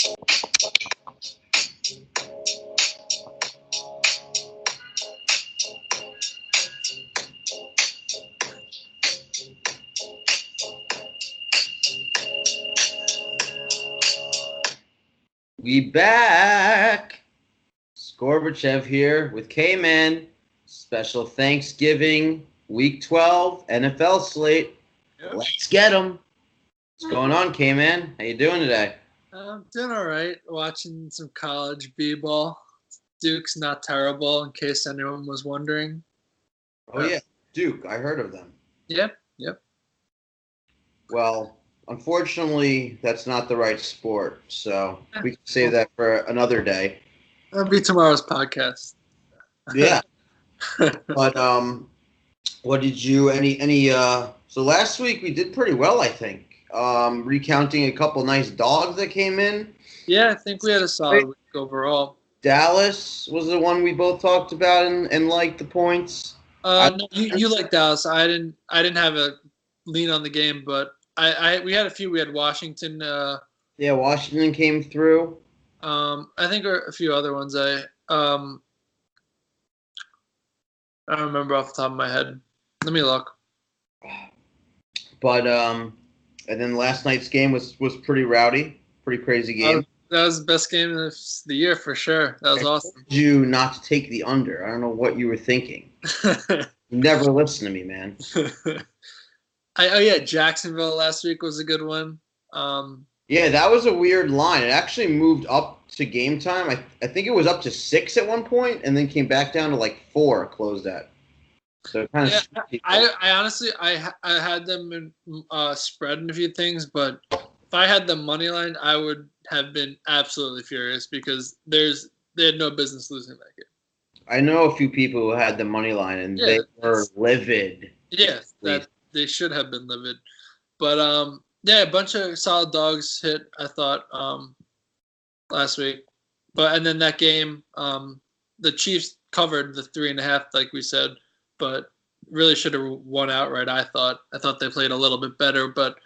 We back. Gorbachev here with Kman. Special Thanksgiving Week 12 NFL slate. Yep. Let's get them. What's going on, Kman? How you doing today? I'm doing all right. Watching some college b-ball. Duke's not terrible, in case anyone was wondering. Oh yeah, Duke. I heard of them. Yep. Well, unfortunately, that's not the right sport, so we can save that for another day. That'll be tomorrow's podcast. Yeah. But what did you so last week we did pretty well, I think. Recounting a couple nice dogs that came in. Yeah, I think we had a solid week overall. Dallas was the one we both talked about and liked the points. No, you like Dallas. I didn't have a lean on the game, but we had a few. We had Washington. Yeah, Washington came through. I think a few other ones. I don't remember off the top of my head. Let me look. But and then last night's game was pretty rowdy, pretty crazy game. That was the best game of the year for sure. That was awesome. I told you not to take the under. I don't know what you were thinking. You never listen to me, man. Jacksonville last week was a good one. Yeah, that was a weird line. It actually moved up to game time. I think it was up to 6 at one point, and then came back down to like 4. Closed at. So kind of. Yeah, I honestly I had them in spread in a few things, but if I had the money line, I would have been absolutely furious because they had no business losing that game. I know a few people who had the money line, and they were livid. Yes, that they should have been livid, but a bunch of solid dogs hit, I thought, last week. And then that game, the Chiefs covered the 3.5, like we said, but really should have won outright, I thought. I thought they played a little bit better, but a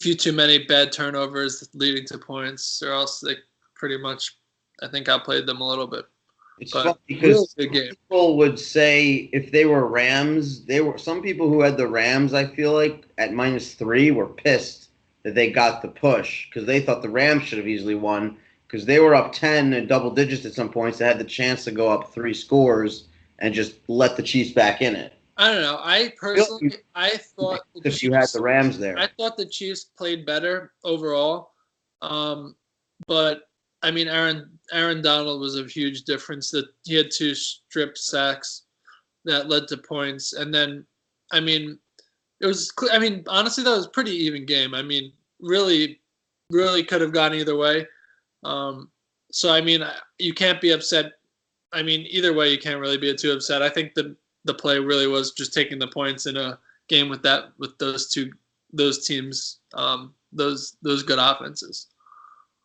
few too many bad turnovers leading to points, or else they pretty much, I think, outplayed them a little bit. It's funny because people would say if they were Rams, some people who had the Rams, I feel like, at -3 were pissed that they got the push because they thought the Rams should have easily won because they were up 10 in double digits at some points. They had the chance to go up 3 scores and just let the Chiefs back in it. I don't know. I thought if you had the Rams there, I thought the Chiefs played better overall, but I mean, Aaron Donald was a huge difference. That he had 2 strip sacks that led to points, and then, I mean, it was. I mean, honestly, that was a pretty even game. I mean, really, really could have gone either way. So I mean, you can't be upset. I mean, either way, you can't really be too upset. I think the play really was just taking the points in a game with those teams, those good offenses.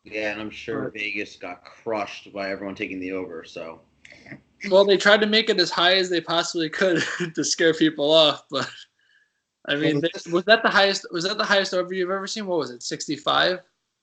Yeah, and I'm sure Vegas got crushed by everyone taking the over. So, well, they tried to make it as high as they possibly could to scare people off. But I mean, was that the highest? Was that the highest over you've ever seen? What was it? 65?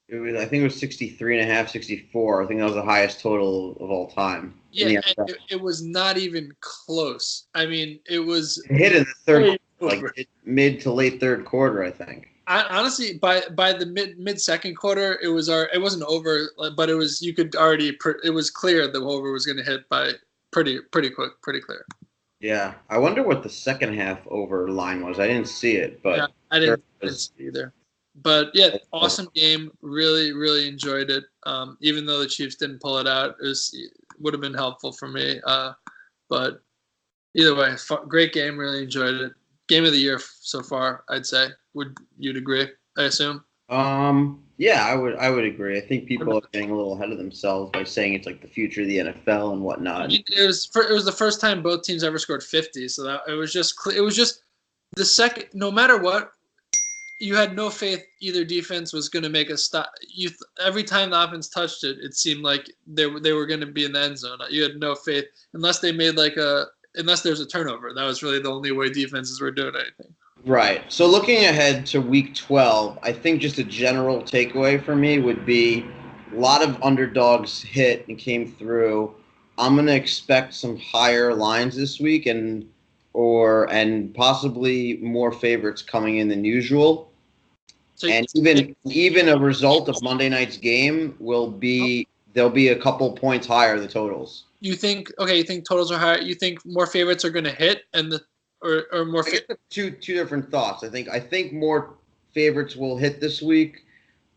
It was. I think it was 63.5, 64. I think that was the highest total of all time. Yeah, and it was not even close. I mean, it was hit in the third, like mid to late third quarter, I think. Honestly, by the mid second quarter, it wasn't over, but it was. You could already. It was clear the over was going to hit by pretty quick, pretty clear. Yeah, I wonder what the second half over line was. I didn't see it, but yeah, I didn't see it either. But yeah, awesome game. Really, really enjoyed it. Even though the Chiefs didn't pull it out, it would have been helpful for me. But either way, great game. Really enjoyed it. Game of the year so far, I'd say. Would you'd agree? I assume. Yeah, I would agree. I think people are getting a little ahead of themselves by saying it's like the future of the NFL and whatnot. I mean, it was the first time both teams ever scored 50, so that it was just the second. No matter what, you had no faith either defense was going to make a stop. Every time the offense touched it, it seemed like they were going to be in the end zone. You had no faith unless they made unless there's a turnover. That was really the only way defenses were doing anything. Right. So looking ahead to Week 12, I think just a general takeaway for me would be A lot of underdogs hit and came through. I'm gonna expect some higher lines this week and possibly more favorites coming in than usual. So And even a result of Monday night's game there'll be a couple points higher the totals. you think totals are higher. You think more favorites are going to hit or more two different thoughts. I think more favorites will hit this week,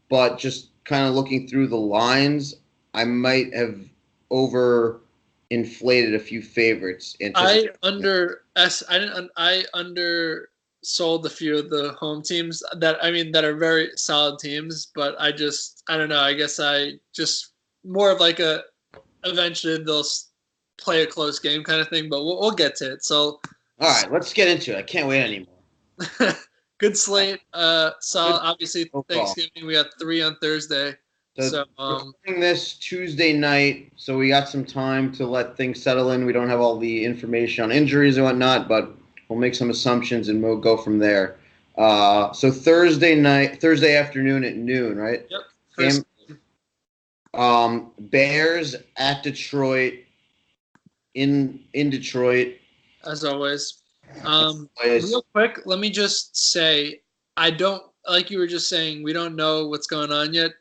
but just kind of looking through the lines, I might have over inflated a few favorites. I undersold a few of the home teams that are very solid teams, but I don't know. I guess I just more of like eventually they'll play a close game kind of thing, but we'll get to it. So all right, let's get into it. I can't wait anymore. Good slate. Solid. Obviously, Thanksgiving. We got 3 on Thursday. So we're doing this Tuesday night, so we got some time to let things settle in. We don't have all the information on injuries and whatnot, but we'll make some assumptions and we'll go from there. So Thursday afternoon at noon, right? Yep. Bears at Detroit. In Detroit. As always. Real quick, let me just say, I don't, like you were just saying, we don't know what's going on yet.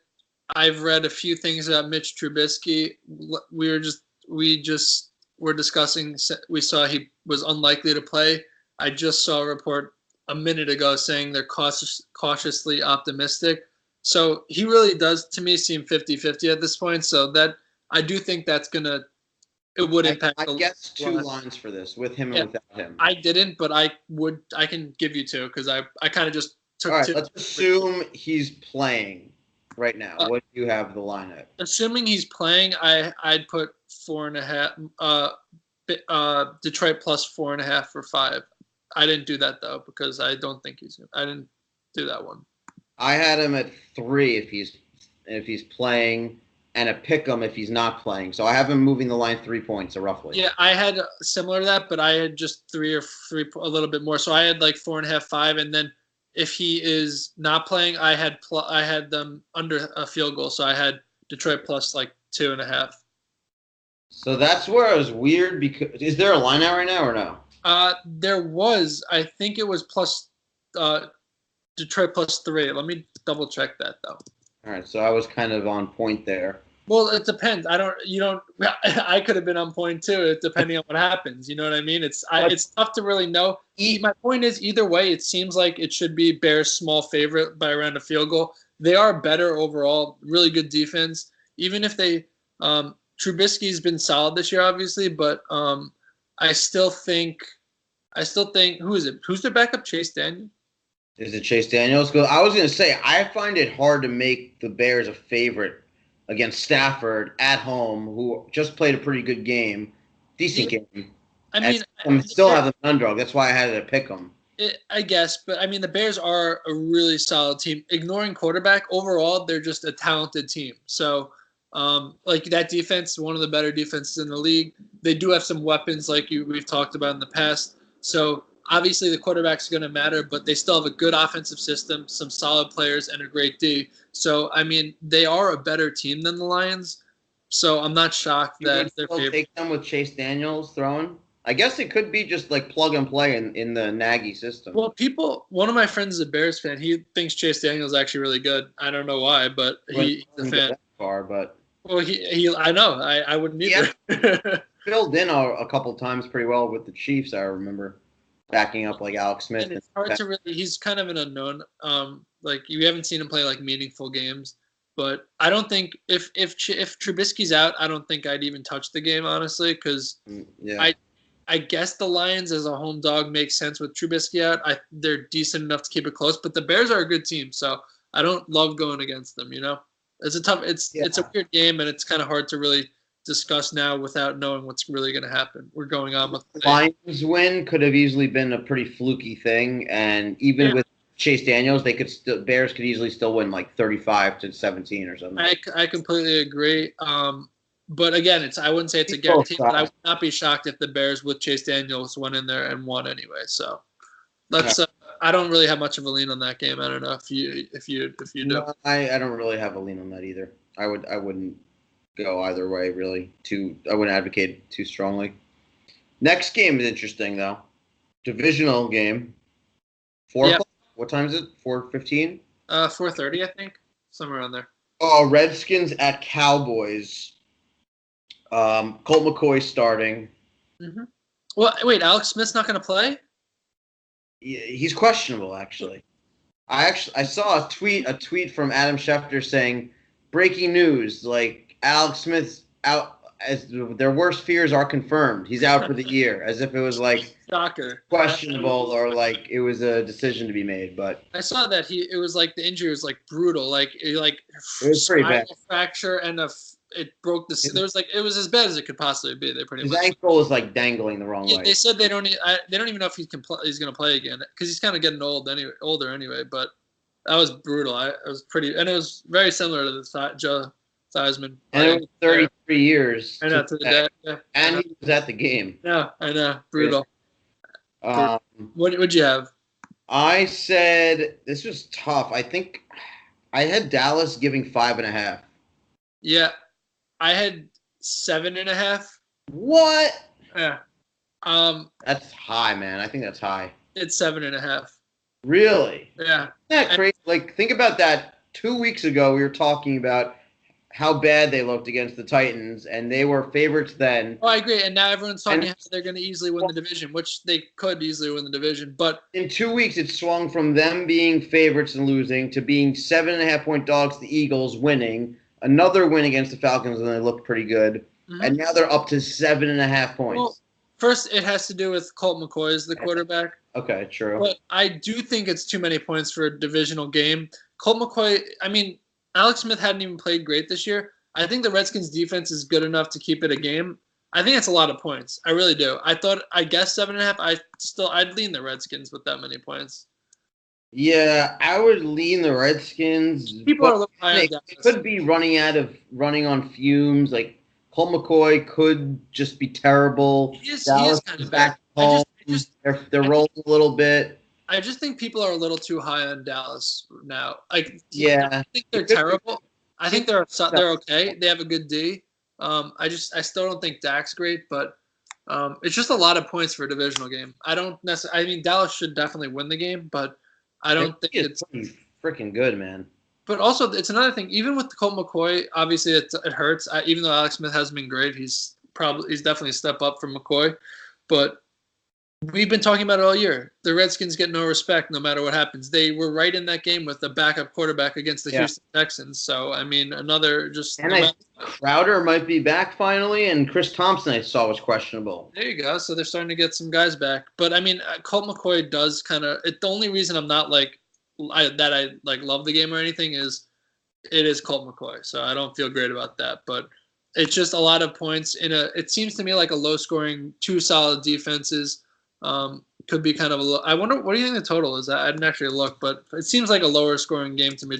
I've read a few things about Mitch Trubisky. We were discussing. We saw he was unlikely to play. I just saw a report a minute ago saying they're cautiously optimistic. So he really does, to me, seem 50-50 at this point. So that I do think that's gonna. It would impact. I guess 2 lines for this with him and without him. I didn't, but I can give you 2 because I kind of just took. All right, let's assume he's playing right now. What do you have the line at? Assuming he's playing, I'd put 4.5. Detroit plus 4.5 for 5. I didn't do that though because I don't think I didn't do that one. I had him at 3 if he's playing, and a pick him if he's not playing. So I have him moving the line 3 points roughly. Yeah, I had similar to that, but I had just 3 a little bit more. So I had like 4.5, 5, and then if he is not playing, I had them under a field goal. So I had Detroit plus like 2.5. So that's where I was weird because is there a line out right now or no? There was. I think it was plus Detroit plus 3. Let me double check that though. All right, so I was kind of on point there. Well, it depends. I could have been on point too, depending on what happens. You know what I mean? It's tough to really know. My point is, either way, it seems like it should be Bears small favorite by around a field goal. They are better overall, really good defense. Even if they, Trubisky's been solid this year, obviously, but I still think, who is it? Who's their backup? Chase Daniel? Is it Chase Daniels? I was going to say, I find it hard to make the Bears a favorite against Stafford at home, who just played a pretty good game, decent game. I mean, I still have an underdog. That's why I had to pick them. I guess, but I mean, the Bears are a really solid team. Ignoring quarterback, overall, they're just a talented team. So, like that defense, one of the better defenses in the league. They do have some weapons, like we've talked about in the past. So, obviously, the quarterback's going to matter, but they still have a good offensive system, some solid players, and a great D. So, I mean, they are a better team than the Lions. So, I'm not shocked that they're favored. Take them with Chase Daniels throwing? I guess it could be just like plug and play in the Nagy system. Well, one of my friends is a Bears fan. He thinks Chase Daniels is actually really good. I don't know why, but he's a fan. That far, but well, I know. I wouldn't either. Yeah. Filled in a couple times pretty well with the Chiefs, I remember. Backing up like Alex Smith. And it's hard to really. He's kind of an unknown. Like you haven't seen him play like meaningful games, but I don't think if Trubisky's out, I don't think I'd even touch the game honestly, because I guess the Lions as a home dog makes sense with Trubisky out. They're decent enough to keep it close, but the Bears are a good team, so I don't love going against them. You know, it's a weird game, and it's kind of hard to really discuss now without knowing what's really going to happen. We're going on with the Lions win could have easily been a pretty fluky thing, and even with Chase Daniels, Bears could easily still win like 35-17 or something. I completely agree. But again, I wouldn't say it's a guarantee, but I would not be shocked if the Bears with Chase Daniels went in there and won anyway. So let's. I don't really have much of a lean on that game. I don't know if you do. No, I don't really have a lean on that either. I wouldn't go either way really. I wouldn't advocate too strongly. Next game is interesting though. Divisional game. 4 o'clock. What time is it? 4:15. 4:30, I think, somewhere around there. Oh, Redskins at Cowboys. Colt McCoy starting. Mm-hmm. Well, wait, Alex Smith's not going to play? He's questionable, actually. I saw a tweet from Adam Schefter saying, "Breaking news: like Alex Smith's out as their worst fears are confirmed. He's out for the year," as if it was like shocker, questionable or like it was a decision to be made. But I saw that it was like the injury was like brutal, like it was pretty bad. Fracture and it broke the. There was like it was as bad as it could possibly be. They His ankle was like dangling the wrong way. They said they don't even know if he's going to play again because he's kind of getting older anyway. But that was brutal. It was pretty, and it was very similar to the Joe Theismann. And it was 33 years. I know, to the day. Yeah, and he was at the game. Yeah, I know. Brutal. What'd you have? I said this was tough. I think I had Dallas giving 5.5. Yeah, I had 7.5. What? Yeah. That's high, man. I think that's high. It's 7.5. Really? Yeah. Isn't that crazy? Like, think about that. 2 weeks ago, we were talking about how bad they looked against the Titans, and they were favorites then. Oh, I agree. And now everyone's talking how they're going to easily win the division, which they could easily win the division. But in 2 weeks, it swung from them being favorites and losing to being 7.5-point dogs, the Eagles winning, another win against the Falcons, and they looked pretty good. Mm-hmm. And now they're up to 7.5 points. Well, first, it has to do with Colt McCoy as the quarterback. Okay, true. But I do think it's too many points for a divisional game. Colt McCoy, I mean, Alex Smith hadn't even played great this year. I think the Redskins defense is good enough to keep it a game. I think it's a lot of points. I really do. I guess 7.5. I'd lean the Redskins with that many points. Yeah, I would lean the Redskins. People are a little high on Dallas. They could be running on fumes. Like Colt McCoy could just be terrible. He is kind of bad. They're rolling a little bit. I just think people are a little too high on Dallas now. Like, yeah, I think they're terrible. I think they're okay. They have a good D. I still don't think Dak's great, but it's just a lot of points for a divisional game. I don't necessarily. I mean, Dallas should definitely win the game, but I don't think it's pretty freaking good, man. But also, it's another thing. Even with Colt McCoy, obviously it hurts. Even though Alex Smith hasn't been great, he's definitely a step up from McCoy. But we've been talking about it all year. The Redskins get no respect no matter what happens. They were right in that game with the backup quarterback against the Houston Texans. So, I mean, Crowder might be back finally, and Chris Thompson I saw was questionable. There you go. So they're starting to get some guys back. But, I mean, Colt McCoy does kind of – the only reason I'm not I love the game or anything is it is Colt McCoy. So I don't feel great about that. But it's just a lot of points it seems to me like a low-scoring, two solid defenses. Could be kind of I wonder, what do you think the total is? I didn't actually look, but it seems like a lower scoring game to me.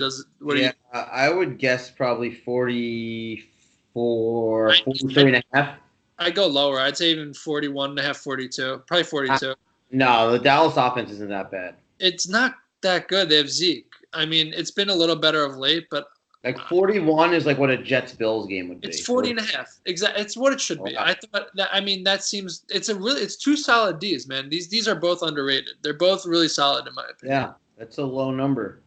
I would guess probably 43.5. I'd go lower. I'd say even 41.5, 42. Probably 42. No, the Dallas offense isn't that bad. It's not that good. They have Zeke. I mean, it's been a little better of late, but like 41 is like what a Jets-Bills game would be. It's 40.5. Exactly. It's what it should be. I thought that. I mean, that seems. It's two solid Ds, man. These are both underrated. They're both really solid in my opinion. Yeah, that's a low number.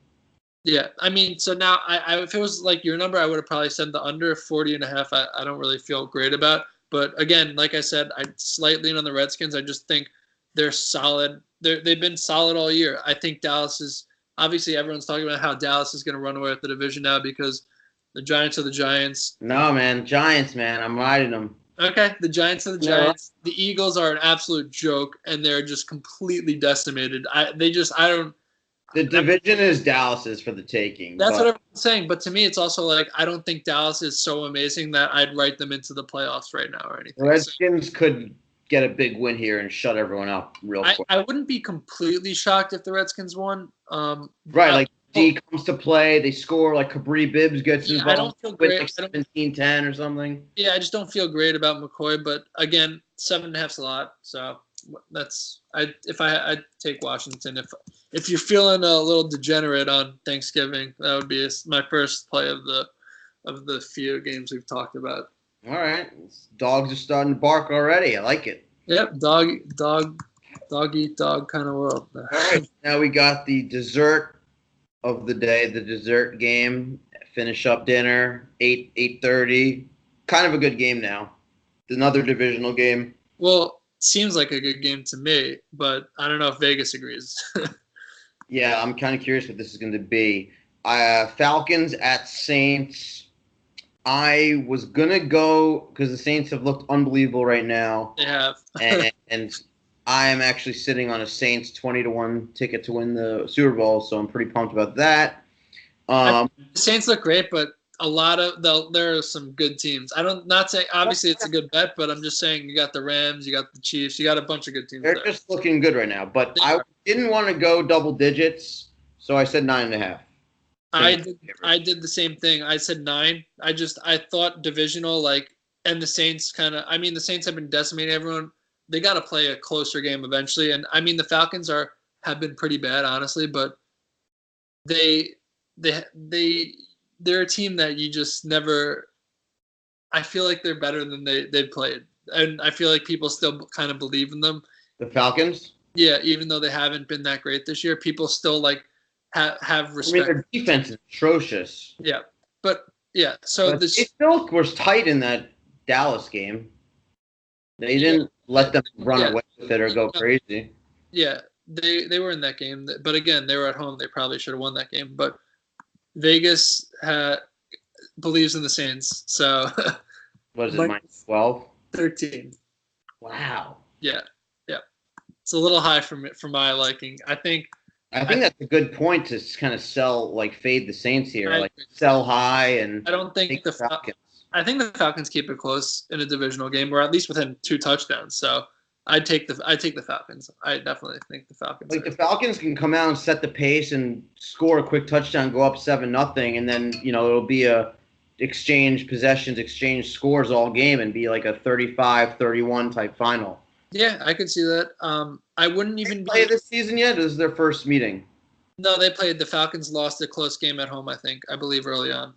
Yeah, I mean, so now if it was like your number, I would have probably said the under 40.5. I don't really feel great about. But again, like I said, I slightly lean on the Redskins. I just think they're solid. They've been solid all year. I think Dallas is. Obviously, everyone's talking about how Dallas is going to run away with the division now because the Giants are the Giants. No, man. Giants, man. I'm riding them. Okay. The Giants are the Giants. The Eagles are an absolute joke, and they're just completely decimated. The division is Dallas's for the taking. That's what everyone's saying. But to me, it's also like I don't think Dallas is so amazing that I'd write them into the playoffs right now or anything. The Redskins could get a big win here and shut everyone up real quick. I wouldn't be completely shocked if the Redskins won. Right, like D comes to play, they score, like Kabri Bibbs gets involved. I don't feel great. Like 17-10 or something. Yeah, I just don't feel great about McCoy, but again, 7.5's a lot. So I'd take Washington. If you're feeling a little degenerate on Thanksgiving, that would be my first play of of the few games we've talked about. All right. Dogs are starting to bark already. I like it. Yep, dog eat dog kind of world. All right. Now we got the dessert of the day, the dessert game. Finish up dinner, 8:30. Kind of a good game now. Another divisional game. Well, seems like a good game to me, but I don't know if Vegas agrees. Yeah, I'm kind of curious what this is going to be. Falcons at Saints. I was going to go because the Saints have looked unbelievable right now. They have. and I am actually sitting on a Saints 20-1 ticket to win the Super Bowl, so I'm pretty pumped about that. The Saints look great, but there are some good teams. Not saying obviously it's a good bet, but I'm just saying you got the Rams, you got the Chiefs, you got a bunch of good teams. They're just looking good right now. But I didn't want to go double digits, so I said 9.5. I did the same thing. I said 9. I thought divisional and the Saints the Saints have been decimating everyone. They got to play a closer game eventually, and the Falcons have been pretty bad honestly, but they're a team that you just never. I feel like they're better than they've played, and I feel like people still kind of believe in them. The Falcons? Yeah, even though they haven't been that great this year, people still have respect. Their defense is atrocious. Yeah, but yeah, so they still were tight in that Dallas game. They didn't let them run away with it or go crazy. Yeah, they were in that game, but again, they were at home. They probably should have won that game, but Vegas believes in the Saints. So what is it, minus 12? 13. Wow. Yeah. It's a little high for my liking. I think that's a good point to kind of fade the Saints here, sell high and. I don't think the Falcons. I think the Falcons keep it close in a divisional game, or at least within 2 touchdowns. So I'd take the Falcons. I definitely think the Falcons. The Falcons can come out and set the pace and score a quick touchdown, go up 7-0, and then it'll be a exchange possessions, exchange scores all game, and be like a 35-31 type final. Yeah, I could see that. I wouldn't even play this season yet. This is their first meeting. No, they played. The Falcons lost a close game at home. I believe early on.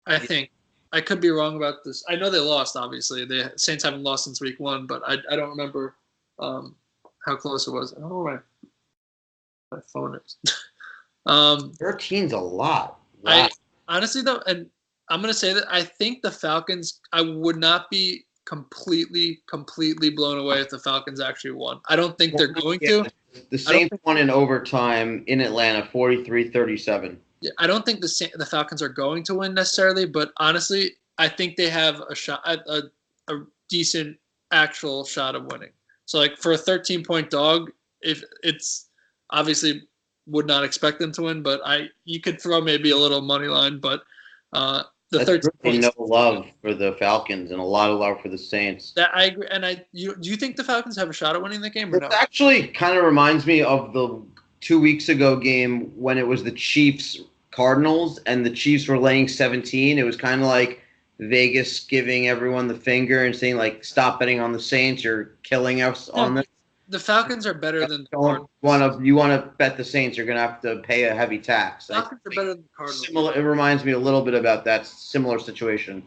I think. I could be wrong about this. I know they lost, obviously. The Saints haven't lost since week 1, but I don't remember how close it was. I don't know where my phone is. 13's a lot. Wow. Honestly, though, and I'm going to say that I think the Falcons, I would not be completely blown away if the Falcons actually won. I don't think they're going to. The Saints won in overtime in Atlanta, 43-37. Yeah, I don't think the Falcons are going to win necessarily, but honestly, I think they have a shot, a decent actual shot of winning. So, for a 13-point dog, if it's obviously would not expect them to win, but you could throw maybe a little money line, but the 13 really no love for the Falcons and a lot of love for the Saints. That I agree, and do you think the Falcons have a shot at winning the game or no? It actually kind of reminds me of the 2 weeks ago game when it was the Chiefs Cardinals and the Chiefs were laying 17. It was kind of like Vegas giving everyone the finger and saying stop betting on the Saints, you're killing us on this. The Falcons are better than the Cardinals. You want to bet the Saints, you're going to have to pay a heavy tax. Falcons are better than the Cardinals. It reminds me a little bit about that similar situation.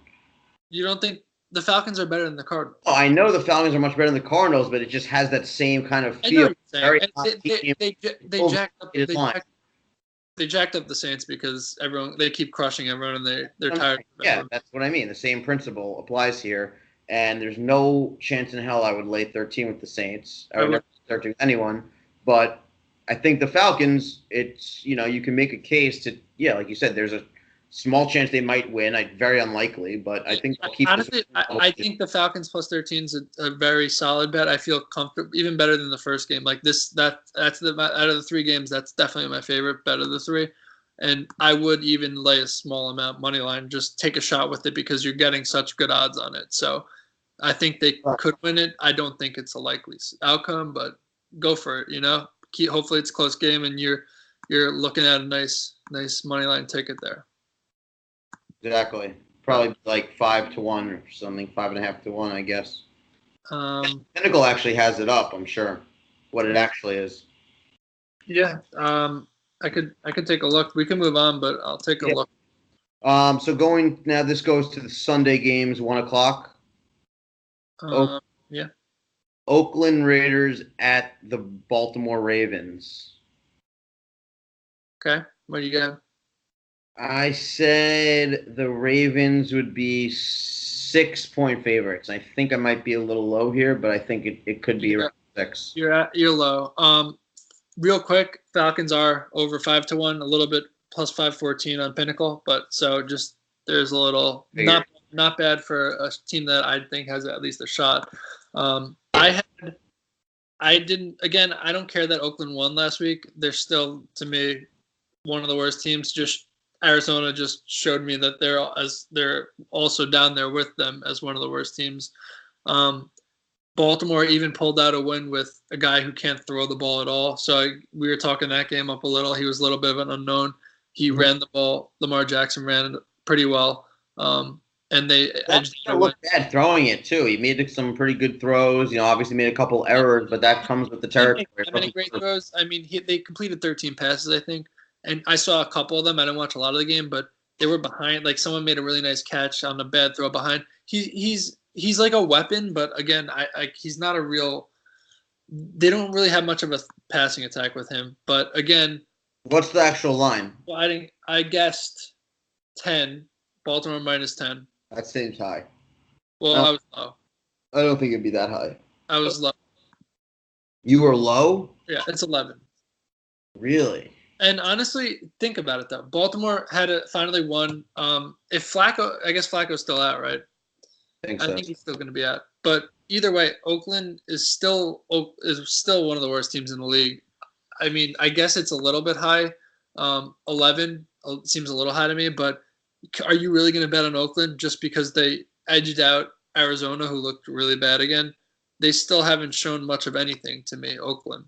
You don't think the Falcons are better than the Cardinals? Oh, I know the Falcons are much better than the Cardinals, but it just has that same kind of feel. They jacked up the Saints because they keep crushing everyone and they're tired. Yeah, that's what I mean. The same principle applies here, and there's no chance in hell I would lay 13 with the Saints. I would never lay 13 with anyone, but I think the Falcons, it's you can make a case to like you said, there's a small chance they might win. Very unlikely, but I think they'll keep. Honestly, I think the Falcons plus 13 is a very solid bet. I feel comfortable, even better than the first game. That's out of the 3 games, that's definitely my favorite bet of the 3. And I would even lay a small amount money line, just take a shot with it because you're getting such good odds on it. So I think they could win it. I don't think it's a likely outcome, but go for it. Hopefully it's a close game and you're looking at a nice money line ticket there. Exactly. Probably 5-1 or something, 5.5-1, I guess. Pinnacle actually has it up, I'm sure, what it actually is. Yeah. I could take a look. We can move on, but I'll take a look. So going now, this goes to the Sunday games, 1 o'clock. Yeah. Oakland Raiders at the Baltimore Ravens. Okay. What do you got? I said the Ravens would be 6-point favorites. I think I might be a little low here, but I think it could be around 6. You're low. Real quick, Falcons are over 5-1, a little bit plus 514 on Pinnacle, but so just there's a little not bad for a team that I think has at least a shot. I didn't again. I don't care that Oakland won last week. They're still to me one of the worst teams. Just Arizona just showed me that they're also down there with them as one of the worst teams. Baltimore even pulled out a win with a guy who can't throw the ball at all. So we were talking that game up a little. He was a little bit of an unknown. He ran the ball. Lamar Jackson ran it pretty well. And they edged their win. Looked bad throwing it too. He made some pretty good throws. Obviously made a couple errors, but that comes with the territory. Many great throws. I mean, they completed 13 passes, I think, and I saw a couple of them. I didn't watch a lot of the game, but they were behind. Like someone made a really nice catch on a bad throw behind. He's like a weapon, but again, he's not a real. They don't really have much of a passing attack with him. But again, what's the actual line? Well, I guessed 10. Baltimore -10. That seems high. Well, I was low. I don't think it'd be that high. I was low. You were low? Yeah, it's 11. Really? And honestly, think about it though. Baltimore finally won. If Flacco, I guess Flacco's still out, right? I think he's still going to be out. But either way, Oakland is still one of the worst teams in the league. I mean, I guess it's a little bit high. 11 seems a little high to me, but are you really going to bet on Oakland just because they edged out Arizona, who looked really bad again? They still haven't shown much of anything to me, Oakland.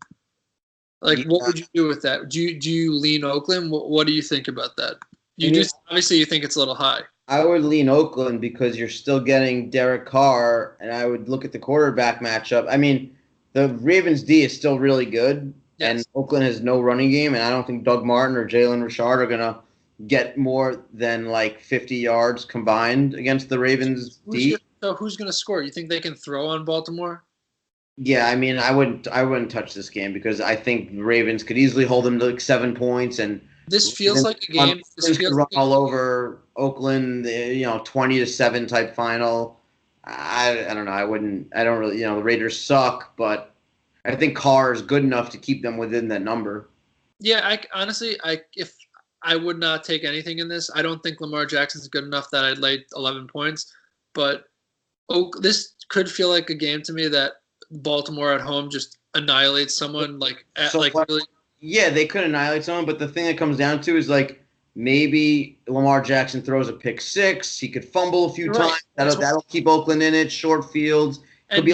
What would you do with that? Do you lean Oakland? What do you think about that? Obviously you think it's a little high. I would lean Oakland because you're still getting Derek Carr, and I would look at the quarterback matchup. I mean, the Ravens D is still really good, and Oakland has no running game, and I don't think Doug Martin or Jalen Richard are going to get more than 50 yards combined against the Ravens D. So who's going to score? You think they can throw on Baltimore? Yeah, I mean, I wouldn't touch this game because I think the Ravens could easily hold them to 7 points, and this feels like a game. This feels run all over Oakland, 20-7 type final. I don't know. I don't really. The Raiders suck, but I think Carr is good enough to keep them within that number. Yeah, if I would not take anything in this. I don't think Lamar Jackson's good enough that I'd lay 11 points. But this could feel like a game to me that Baltimore at home just annihilates someone really. Yeah, they could annihilate someone, but the thing that comes down to is maybe Lamar Jackson throws a pick six. He could fumble a few times. That'll keep Oakland in it. Short fields. Could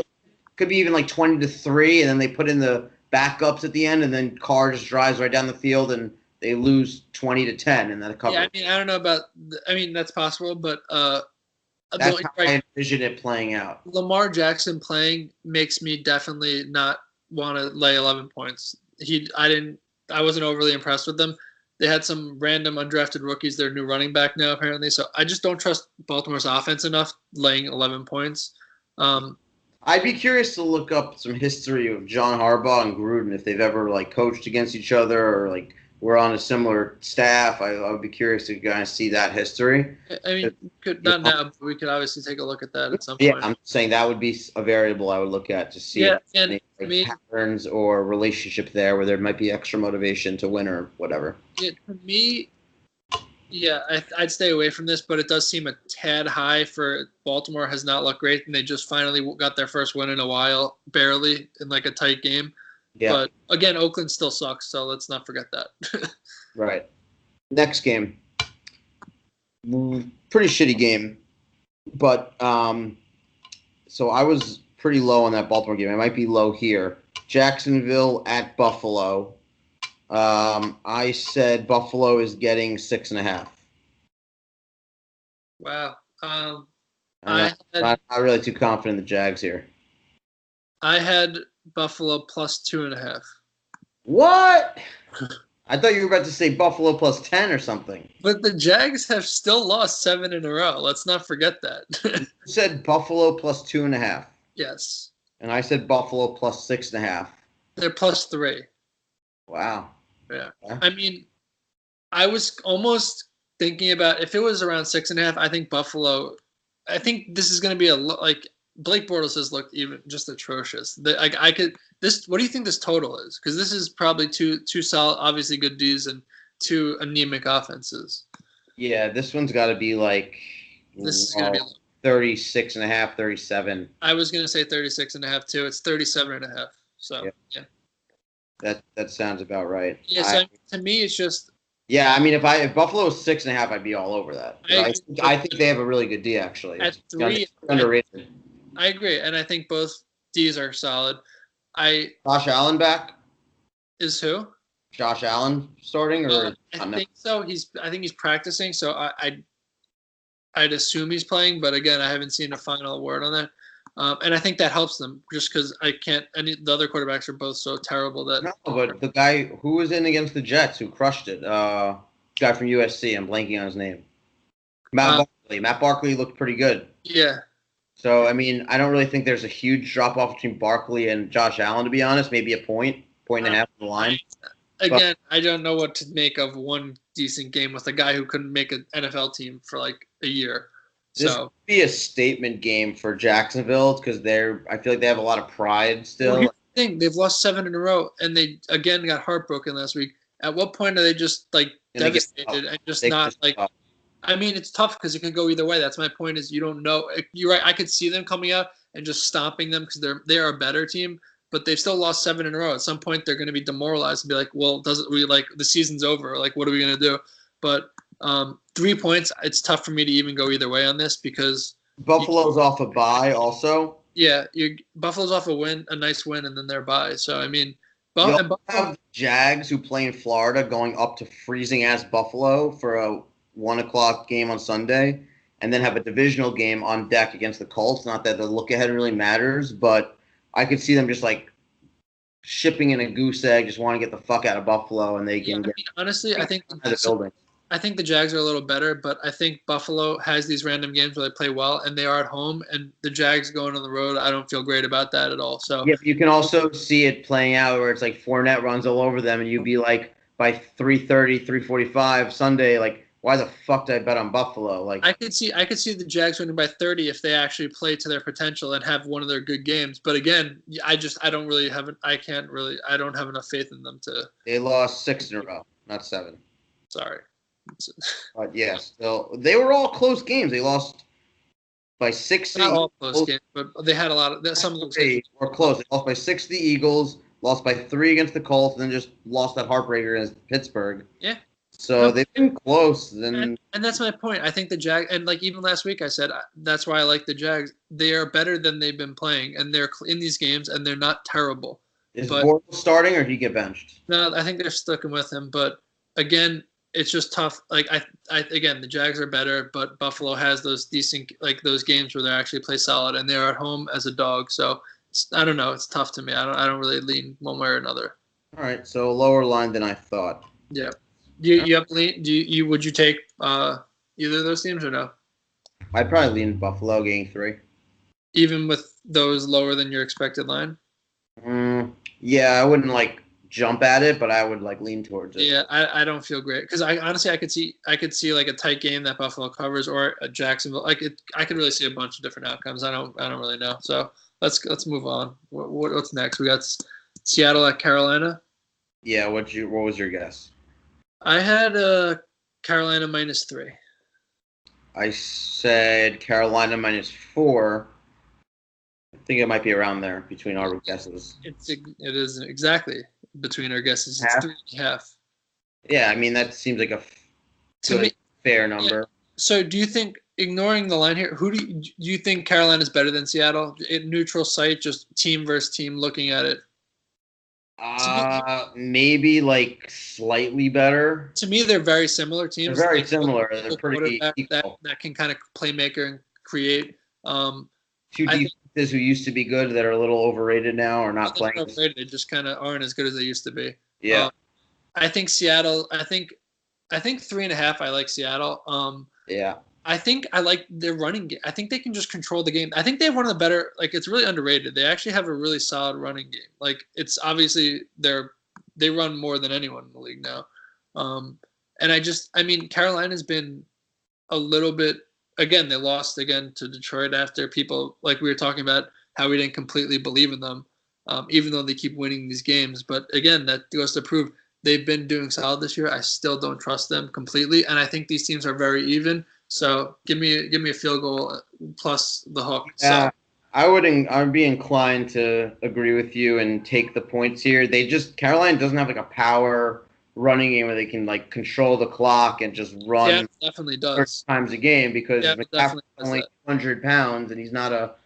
be even 20-3, and then they put in the backups at the end, and then Carr just drives right down the field, and they lose 20-10, and then cover. Yeah, I mean, I don't know about. I mean, that's possible, but that's how I envision it playing out. Lamar Jackson playing makes me definitely not want to lay 11 points. I wasn't overly impressed with them. They had some random undrafted rookies. They're new running back now, apparently. So I just don't trust Baltimore's offense enough laying 11 points. I'd be curious to look up some history of John Harbaugh and Gruden, if they've ever coached against each other or were on a similar staff. I would be curious to kind of see that history. I mean, not now, but we could obviously take a look at that at some point. Yeah, I'm saying that would be a variable I would look at to see any patterns or relationship there where there might be extra motivation to win or whatever. Yeah, for me, I'd stay away from this, but it does seem a tad high for Baltimore. Has not looked great, and they just finally got their first win in a while, barely, in a tight game. Yeah. But again, Oakland still sucks, so let's not forget that. Right. Next game. Pretty shitty game. But so I was pretty low on that Baltimore game. I might be low here. Jacksonville at Buffalo. I said Buffalo is getting 6.5. Wow. I'm not really too confident in the Jags here. I had Buffalo plus 2.5. What? I thought you were about to say Buffalo plus 10 or something. But the Jags have still lost 7 in a row. Let's not forget that. You said Buffalo plus 2.5. Yes. And I said Buffalo plus 6.5. They're plus 3. Wow. Yeah. Yeah. I mean, I was almost thinking about if it was around 6.5. I think Buffalo. I think this is going to be like Blake Bortles has looked even just atrocious. I could this. What do you think this total is? Because this is probably two solid, obviously good D's and two anemic offenses. Yeah, this one's got to be like This is going to be 36.5, 37. I was going to say 36.5 too. It's 37.5. So yeah. That sounds about right. Yeah. So to me, it's just. Yeah, I mean, if Buffalo was 6.5, I'd be all over that. I think they have a really good D actually. At 3, underrated. I agree, and I think both D's are solid. Josh Allen back? Is who? Josh Allen starting or? I think so. I think he's practicing, so I'd assume he's playing, but again, I haven't seen a final word on that. And I think that helps them just because the other quarterbacks are both so terrible that. No, but the guy who was in against the Jets who crushed it, guy from USC, I'm blanking on his name. Matt Barkley. Matt Barkley looked pretty good. Yeah. So, I mean, I don't really think there's a huge drop-off between Barkley and Josh Allen, to be honest. Maybe a point and a half on the line. Again, I don't know what to make of one decent game with a guy who couldn't make an NFL team for like a year. This could be a statement game for Jacksonville because I feel like they have a lot of pride still. Well, here's the thing. They've lost 7 in a row, and they, again, got heartbroken last week. At what point are they just, like, devastated and just not, like – I mean, it's tough because it could go either way. That's my point is you don't know. You're right. I could see them coming out and just stomping them because they are a better team, but they've still lost 7 in a row. At some point, they're going to be demoralized and be like, well, the season's over. Like, what are we going to do? But 3 points, it's tough for me to even go either way on this because Buffalo's off a bye also. Yeah, Buffalo's off a nice win, and then they're bye. So, I mean, Buffalo have Jags who play in Florida going up to freezing-ass Buffalo for a 1:00 game on Sunday, and then have a divisional game on deck against the Colts. Not that the look ahead really matters, but I could see them just like shipping in a goose egg, just want to get the fuck out of Buffalo, and they can. Yeah, honestly, I think the Jags are a little better, but I think Buffalo has these random games where they play well, and they are at home, and the Jags going on the road, I don't feel great about that at all. So yeah, but you can also see it playing out where it's like Fournette runs all over them, and you'd be like by 3:30, 3:45 Sunday, like. Why the fuck did I bet on Buffalo? Like I could see the Jags winning by 30 if they actually play to their potential and have one of their good games. But again, I don't have enough faith in them to. They lost 6 in a row, not 7. Sorry. But yeah, still they were all close games. They lost by 60. Not all close games, but they had a lot of some of those games were close. They lost by 6 to the Eagles, lost by 3 against the Colts, and then just lost that heartbreaker against Pittsburgh. Yeah. So they've been close. And that's my point. I think the Jags, and like even last week I said, that's why I like the Jags. They are better than they've been playing, and they're in these games, and they're not terrible. Is Bortles starting, or did he get benched? No, I think they're sticking with him. But again, it's just tough. Like again, the Jags are better, but Buffalo has those decent, like those games where they actually play solid, and they're at home as a dog. So I don't know. It's tough to me. I don't really lean one way or another. All right, so lower line than I thought. Yeah. Would you take either of those teams or no? I'd probably lean Buffalo getting 3. Even with those lower than your expected line? Yeah, I wouldn't like jump at it, but I would like lean towards it. Yeah, I don't feel great because I could see like a tight game that Buffalo covers or a Jacksonville. I could really see a bunch of different outcomes. I don't really know. So let's move on. What's next? We got Seattle at Carolina. Yeah, what was your guess? I had Carolina -3. I said Carolina -4. I think it might be around there between our guesses. It is exactly between our guesses. It's 3.5. Yeah, I mean that seems like a fair number. Yeah. So, do you think, ignoring the line here, who do you think Carolina is better than Seattle? Neutral site, just team versus team, looking at it. Maybe like slightly better. To me, they're very similar teams. They're very similar. They're pretty equal. That can kind of playmaker and create. Two defenses who used to be good that are a little overrated now or not playing. Overrated. They just kind of aren't as good as they used to be. Yeah. I think Seattle. I think 3.5. I like Seattle. Yeah. I think I like their running game. I think they can just control the game. I think they have one of the better. Like it's really underrated. They actually have a really solid running game. Like it's obviously they run more than anyone in the league now. And I mean, Carolina's been a little bit. Again, they lost again to Detroit after people like we were talking about how we didn't completely believe in them, even though they keep winning these games. But again, that goes to prove they've been doing solid this year. I still don't trust them completely, and I think these teams are very even. So give me a field goal plus the hook. Yeah, So I'd be inclined to agree with you and take the points here. Carolina doesn't have like a power running game where they can like control the clock and just yeah, run definitely 30 does. times a game because Yeah, McCaffrey's definitely does only that. 100 pounds and he's not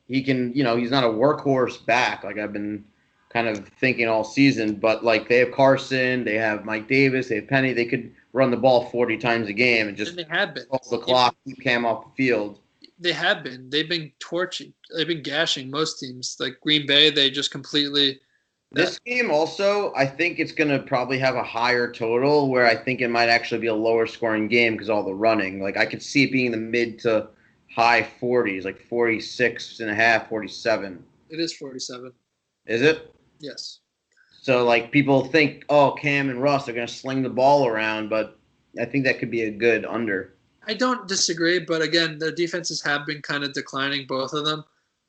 he's not a workhorse back like I've been kind of thinking all season. But like they have Carson, they have Mike Davis, they have Penny. They could run the ball 40 times a game and just And they have been. hold the clock, keep Cam off the field. They have been. They've been torching. They've been gashing most teams. Like Green Bay, they just completely. This game also, I think it's going to probably have a higher total where I think it might actually be a lower scoring game because all the running. Like I could see it being in the mid to high 40s, like 46 and a half, 47. It is 47. Is it? Yes. So like people think, oh, Cam and Russ are going to sling the ball around, but I think that could be a good under. I don't disagree, but again, their defenses have been kind of declining, both of them.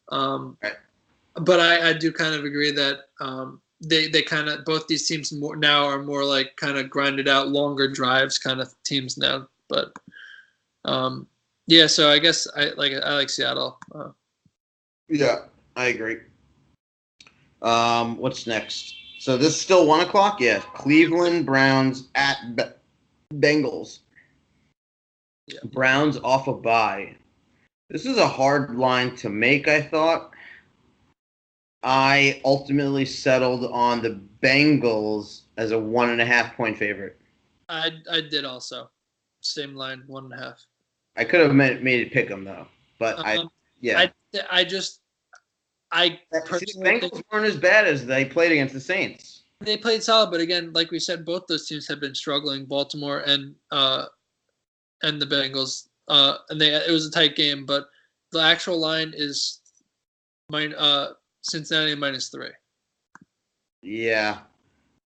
Right. But I do kind of agree that they kind of both these teams now are more like kind of grinded out longer drives kind of teams now. But yeah, so I guess I like Seattle. Yeah, I agree. What's next? So this is still 1 o'clock. Yeah, Cleveland Browns at Bengals. Yeah. Browns off a bye. This is a hard line to make, I thought. I ultimately settled on the Bengals as a 1.5 point favorite. I did also. Same line, 1.5. I could have made it pick them though, but yeah. I just I See, the personally think Bengals weren't as bad as they played against the Saints. they played solid, but again, like we said, both those teams have been struggling. Baltimore and the Bengals. And it was a tight game, but the actual line is Cincinnati -3. Yeah,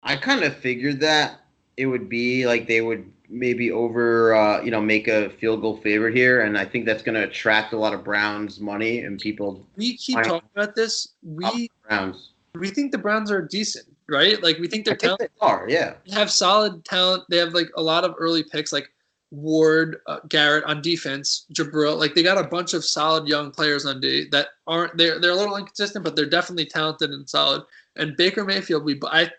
I kind of figured that it would be like they would maybe over, make a field goal favorite here, and I think that's going to attract a lot of Browns money and people. We keep talking about this. Browns. We think the Browns are decent, right? Like we think they're talented. They are, yeah. They have solid talent. They have like a lot of early picks, like Ward, Garrett on defense, Jabril. Like they got a bunch of solid young players on D that aren't. They're a little inconsistent, but they're definitely talented and solid. And Baker Mayfield, I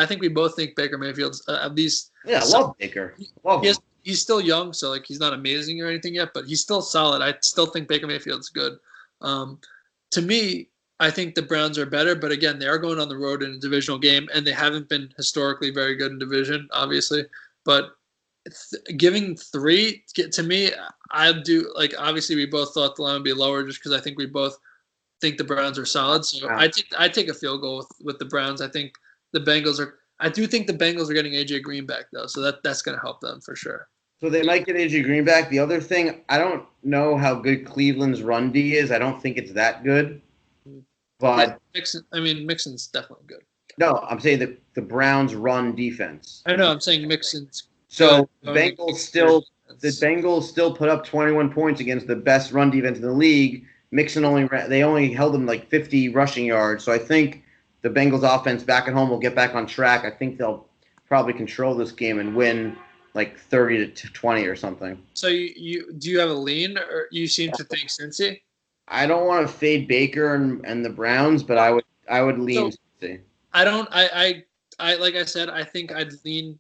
think we both think Baker Mayfield's at least. Yeah, I love Baker. Love him. He's still young, so like he's not amazing or anything yet, but he's still solid. I still think Baker Mayfield's good. To me, I think the Browns are better, but again, they are going on the road in a divisional game, and they haven't been historically very good in division, obviously. But giving 3 to me, I do like. Obviously, we both thought the line would be lower, just because I think we both think the Browns are solid. So I take a field goal with the Browns. I think the Bengals are. I do think the Bengals are getting AJ Green back though, so that's going to help them for sure. So they might get AJ Green back. The other thing, I don't know how good Cleveland's run D is. I don't think it's that good. But Mixon's definitely good. No, I'm saying the Browns run defense. I know. I'm saying Mixon's. So the Bengals still put up 21 points against the best run defense in the league. Mixon they only held them like 50 rushing yards. So I think the Bengals offense back at home will get back on track. I think they'll probably control this game and win like 30-20 or something. So do you have a lean, or you seem to think Cincy? I don't want to fade Baker and the Browns, but I would lean Cincy. I don't. I like I said, I think I'd lean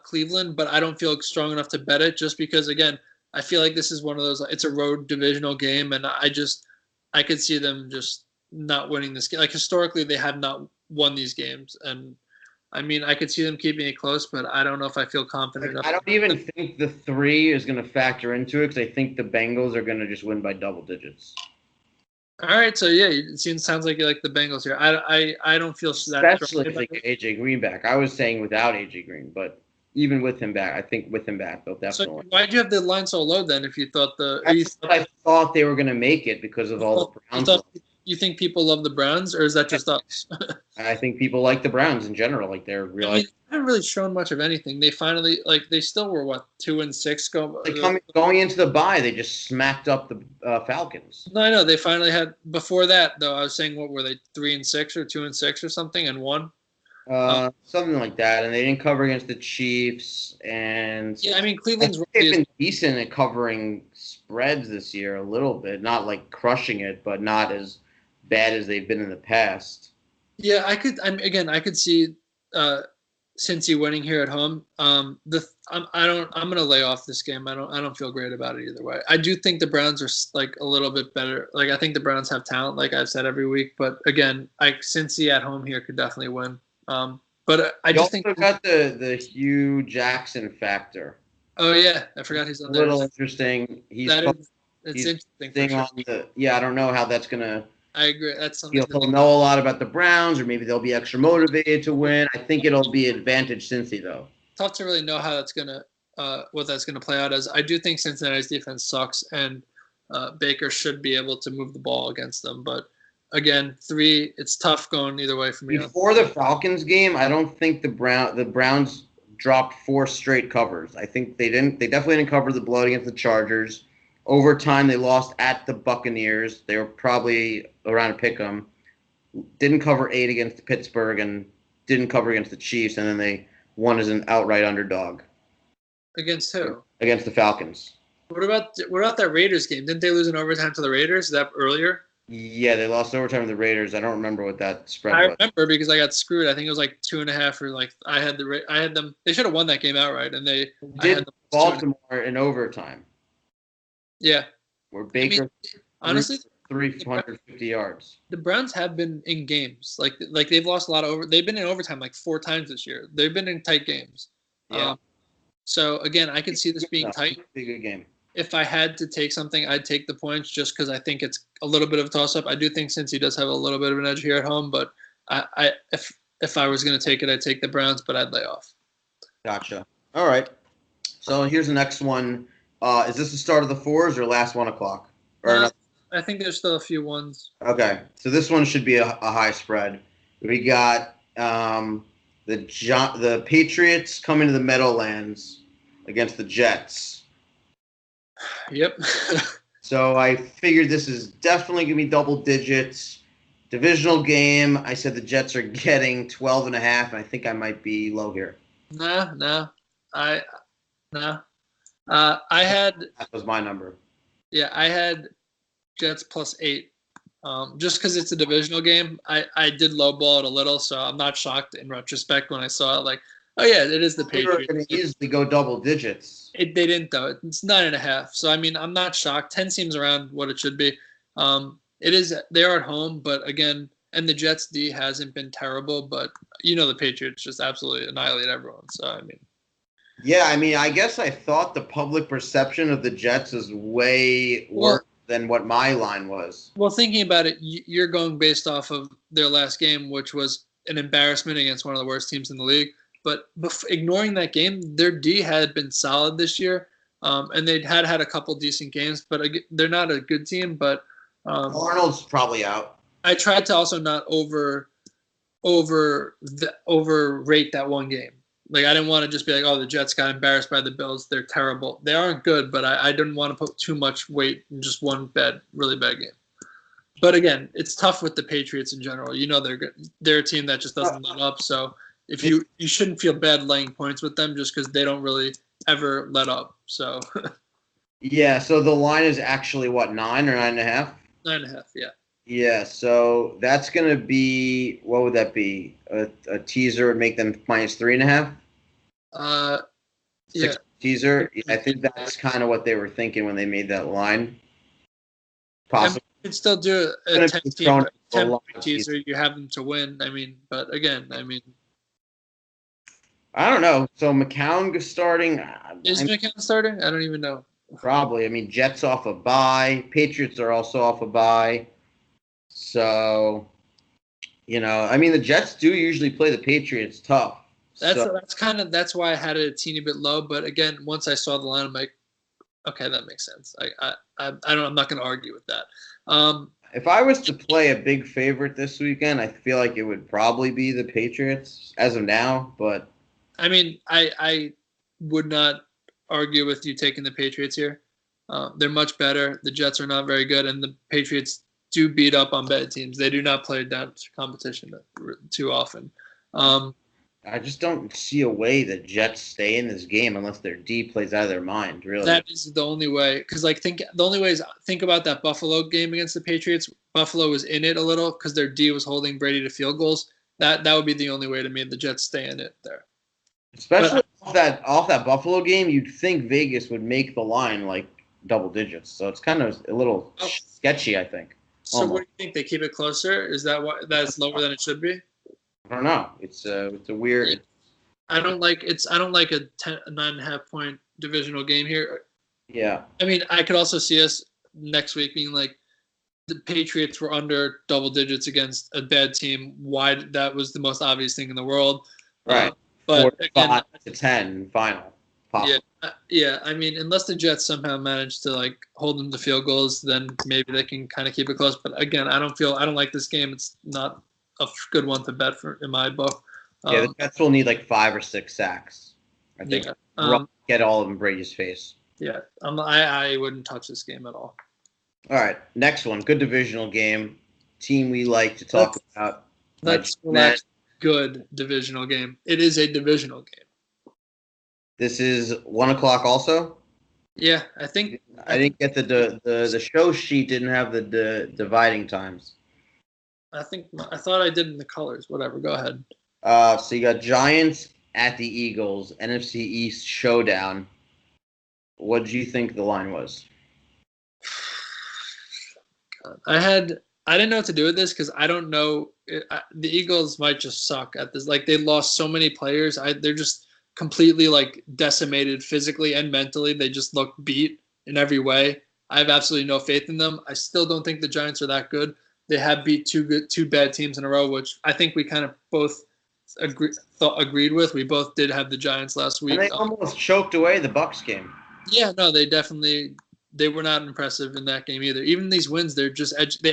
Cleveland, but I don't feel strong enough to bet it, just because again, I feel like this is one of those. It's a road divisional game, and I could see them just not winning this game. Like historically, they have not won these games, and I mean, I could see them keeping it close, but I don't know if I feel confident enough. I don't even think the 3 is going to factor into it, because I think the Bengals are going to just win by double digits. All right, so yeah, it sounds like you like the Bengals here. I don't feel that Especially strongly if they about get it. AJ Green back. I was saying without AJ Green, but even with him back, I think with him back, they'll So definitely. why did you have the line so low then? If you thought That's what I thought they were going to make it because of all the you Browns thought love. you think people love the Browns, or is that just us? I think people like the Browns in general. Like they're I real. mean, they haven't really shown much of anything. They finally they still were what 2-6 go. Like going into the bye, they just smacked up the Falcons. No, I know they finally had. Before that, though, I was saying what were they 3-6 or 2-6 or something and one. Something like that, and they didn't cover against the Chiefs. And Yeah, I mean I Cleveland's think rookie they've is. been decent at covering spreads this year a little bit. Not like crushing it, but not as bad as they've been in the past. Yeah, I could see uh, Cincy winning here at home. I'm gonna lay off this game. I don't feel great about it either way. I do think the Browns are like a little bit better. Like I think the Browns have talent, like I've said every week. But again, Cincy at home here could definitely win. But I You just think. also got the Hugh Jackson factor. Oh yeah, I forgot he's A on there. little interesting. That is, it's He's interesting for thing sure. on the I don't know how that's gonna. I agree. That's something He'll know a lot about the Browns, or maybe they'll be extra motivated to win. I think it'll be advantage Cincy though. tough to really know how that's gonna what that's gonna play out as. I do think Cincinnati's defense sucks, and Baker should be able to move the ball against them. But again, it's tough going either way for me. Before the Falcons game, I don't think the Browns dropped 4 straight covers. I think they didn't. They definitely didn't cover the blowout against the Chargers. Overtime, they lost at the Buccaneers. They were probably around a pick 'em. Didn't cover 8 against Pittsburgh and didn't cover against the Chiefs, and then they won as an outright underdog Against who? against the Falcons. What about that Raiders game? Didn't they lose in overtime to the Raiders? Is that earlier? Yeah, they lost overtime to the Raiders. I don't remember what that spread I was. remember because I got screwed. I think it was like 2.5 or like I had them. They should have won that game outright, and I had Did them Baltimore in overtime, yeah. where Baker Honestly, 350 yards. the Browns have been in games like they've lost a lot of over. They've been in overtime like 4 times this year. They've been in tight games. Yeah. So again, I could see this being tight. Be a good game. If I had to take something, I'd take the points just because I think it's a little bit of a toss-up. I do think since he does have a little bit of an edge here at home, but if I was going to take it, I'd take the Browns, but I'd lay off. Gotcha. All right. So here's the next one. Is this the start of the 4s or last 1 o'clock? I think there's still a few ones. Okay. So this one should be a high spread. We got the Patriots coming to the Meadowlands against the Jets. Yep. So I figured this is definitely going to be double digits. Divisional game. I said the Jets are getting 12.5, and I think I might be low here. No. I had. That was my number. Yeah, I had Jets +8. Just because it's a divisional game, I did lowball it a little, so I'm not shocked in retrospect when I saw it. Like, oh yeah, it is the Patriots. They were going to easily go double digits. They didn't though. It's 9.5. So I mean, I'm not shocked. 10 seems around what it should be. It is. They are at home, but again, and the Jets D hasn't been terrible, but the Patriots just absolutely annihilate everyone. So I mean. Yeah, I mean, I guess I thought the public perception of the Jets is way worse than what my line was. Well, thinking about it, you're going based off of their last game, which was an embarrassment against one of the worst teams in the league. But ignoring that game, their D had been solid this year, and they'd had a couple decent games. But they're not a good team. But Arnold's probably out. I tried to also not overrate that one game. Like, I didn't want to just be like, oh, the Jets got embarrassed by the Bills. They're terrible. They aren't good, but I didn't want to put too much weight in just one really bad game. But again, it's tough with the Patriots in general. They're good. They're a team that just doesn't let up. So if you shouldn't feel bad laying points with them just because they don't really ever let up. So yeah. So the line is actually what, 9 or 9.5? 9.5. Yeah. Yeah. So that's gonna be, what would that be? A teaser would make them -3.5. Yeah. Teaser. Yeah, I think that's kind of what they were thinking when they made that line. Possibly. You could still do a 10 teaser. You have them to win. I mean, but again, I don't know. So McCown starting. Is McCown starting? I don't even know. Probably. I mean, Jets off a bye. Patriots are also off a bye. So, I mean, the Jets do usually play the Patriots tough. That's why I had it a teeny bit low. But again, once I saw the line, I'm like, okay, that makes sense. I'm not going to argue with that. If I was to play a big favorite this weekend, I feel like it would probably be the Patriots as of now. But I mean, I would not argue with you taking the Patriots here. They're much better. The Jets are not very good, and the Patriots do beat up on bad teams. They do not play down to competition too often. I just don't see a way the Jets stay in this game unless their D plays out of their mind. Really, that is the only way. Because the only way is think about that Buffalo game against the Patriots. Buffalo was in it a little because their D was holding Brady to field goals. That would be the only way to me. The Jets stay in it there. Especially off that Buffalo game, you'd think Vegas would make the line like double digits. So it's kind of a little sketcy, I think. So almost. What do you think? They keep it closer? Is that why that's lower than it should be? I don't know. It's a weird. I don't like a 9.5 point divisional game here. Yeah. I mean, I could also see us next week being like the Patriots were under double digits against a bad team. Why that was the most obvious thing in the world. Right. But again, 5-10 final. Possible. Yeah. I mean, unless the Jets somehow manage to like hold them to field goals, then maybe they can kind of keep it close. But again, I don't like this game. It's not a good one to bet for in my book. Yeah, the Jets will need like 5 or 6 sacks. I think get all of them in Brady's face. Yeah, I wouldn't touch this game at all. All right, next one. Good divisional game. Team we like to talk about. That's good divisional game. It is a divisional game. This is 1 o'clock also? Yeah, I think. I didn't get the show sheet didn't have the dividing times. I thought I did in the colors. Whatever. Go ahead. So you got Giants at the Eagles, NFC East showdown. What did you think the line was? I didn't know what to do with this because I don't know. The Eagles might just suck at this. Like they lost so many players. They're just completely like decimated physically and mentally. They just look beat in every way. I have absolutely no faith in them. I still don't think the Giants are that good. They have beat two bad teams in a row, which I think we kind of both agreed with. We both did have the Giants last week. And they almost choked away the Bucs game. Yeah, no, they were not impressive in that game either. Even these wins, they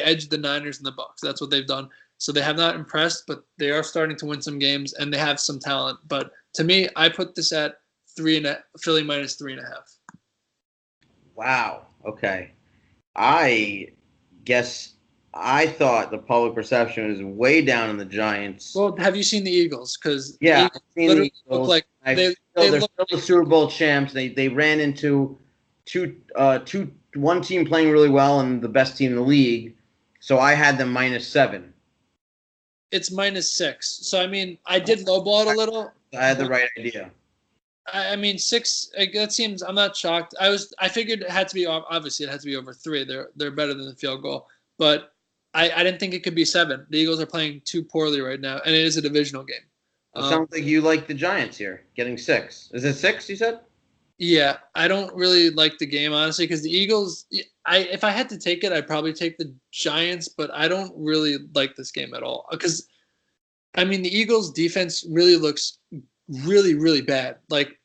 edged the Niners and the Bucs. That's what they've done. So they have not impressed, but they are starting to win some games and they have some talent. But to me, I put this at Philly minus 3.5. Wow. Okay. I guess I thought the public perception was way down in the Giants. Well, have you seen the Eagles? Because yeah, I've seen the Eagles. Look like they're still the Super Bowl champs. They ran into one team playing really well and the best team in the league. So I had them -7. It's -6. So I mean, I did lowball it a little. I had the right idea. I mean 6. That seems. I'm not shocked. I figured it had to be obviously it had to be over 3. They're better than the field goal, but I didn't think it could be 7. The Eagles are playing too poorly right now, and it is a divisional game. It sounds like you like the Giants here, getting 6. Is it 6? You said? Yeah, I don't really like the game honestly because the Eagles. If I had to take it, I'd probably take the Giants, but I don't really like this game at all because, I mean, the Eagles' defense really looks really, really bad. Like,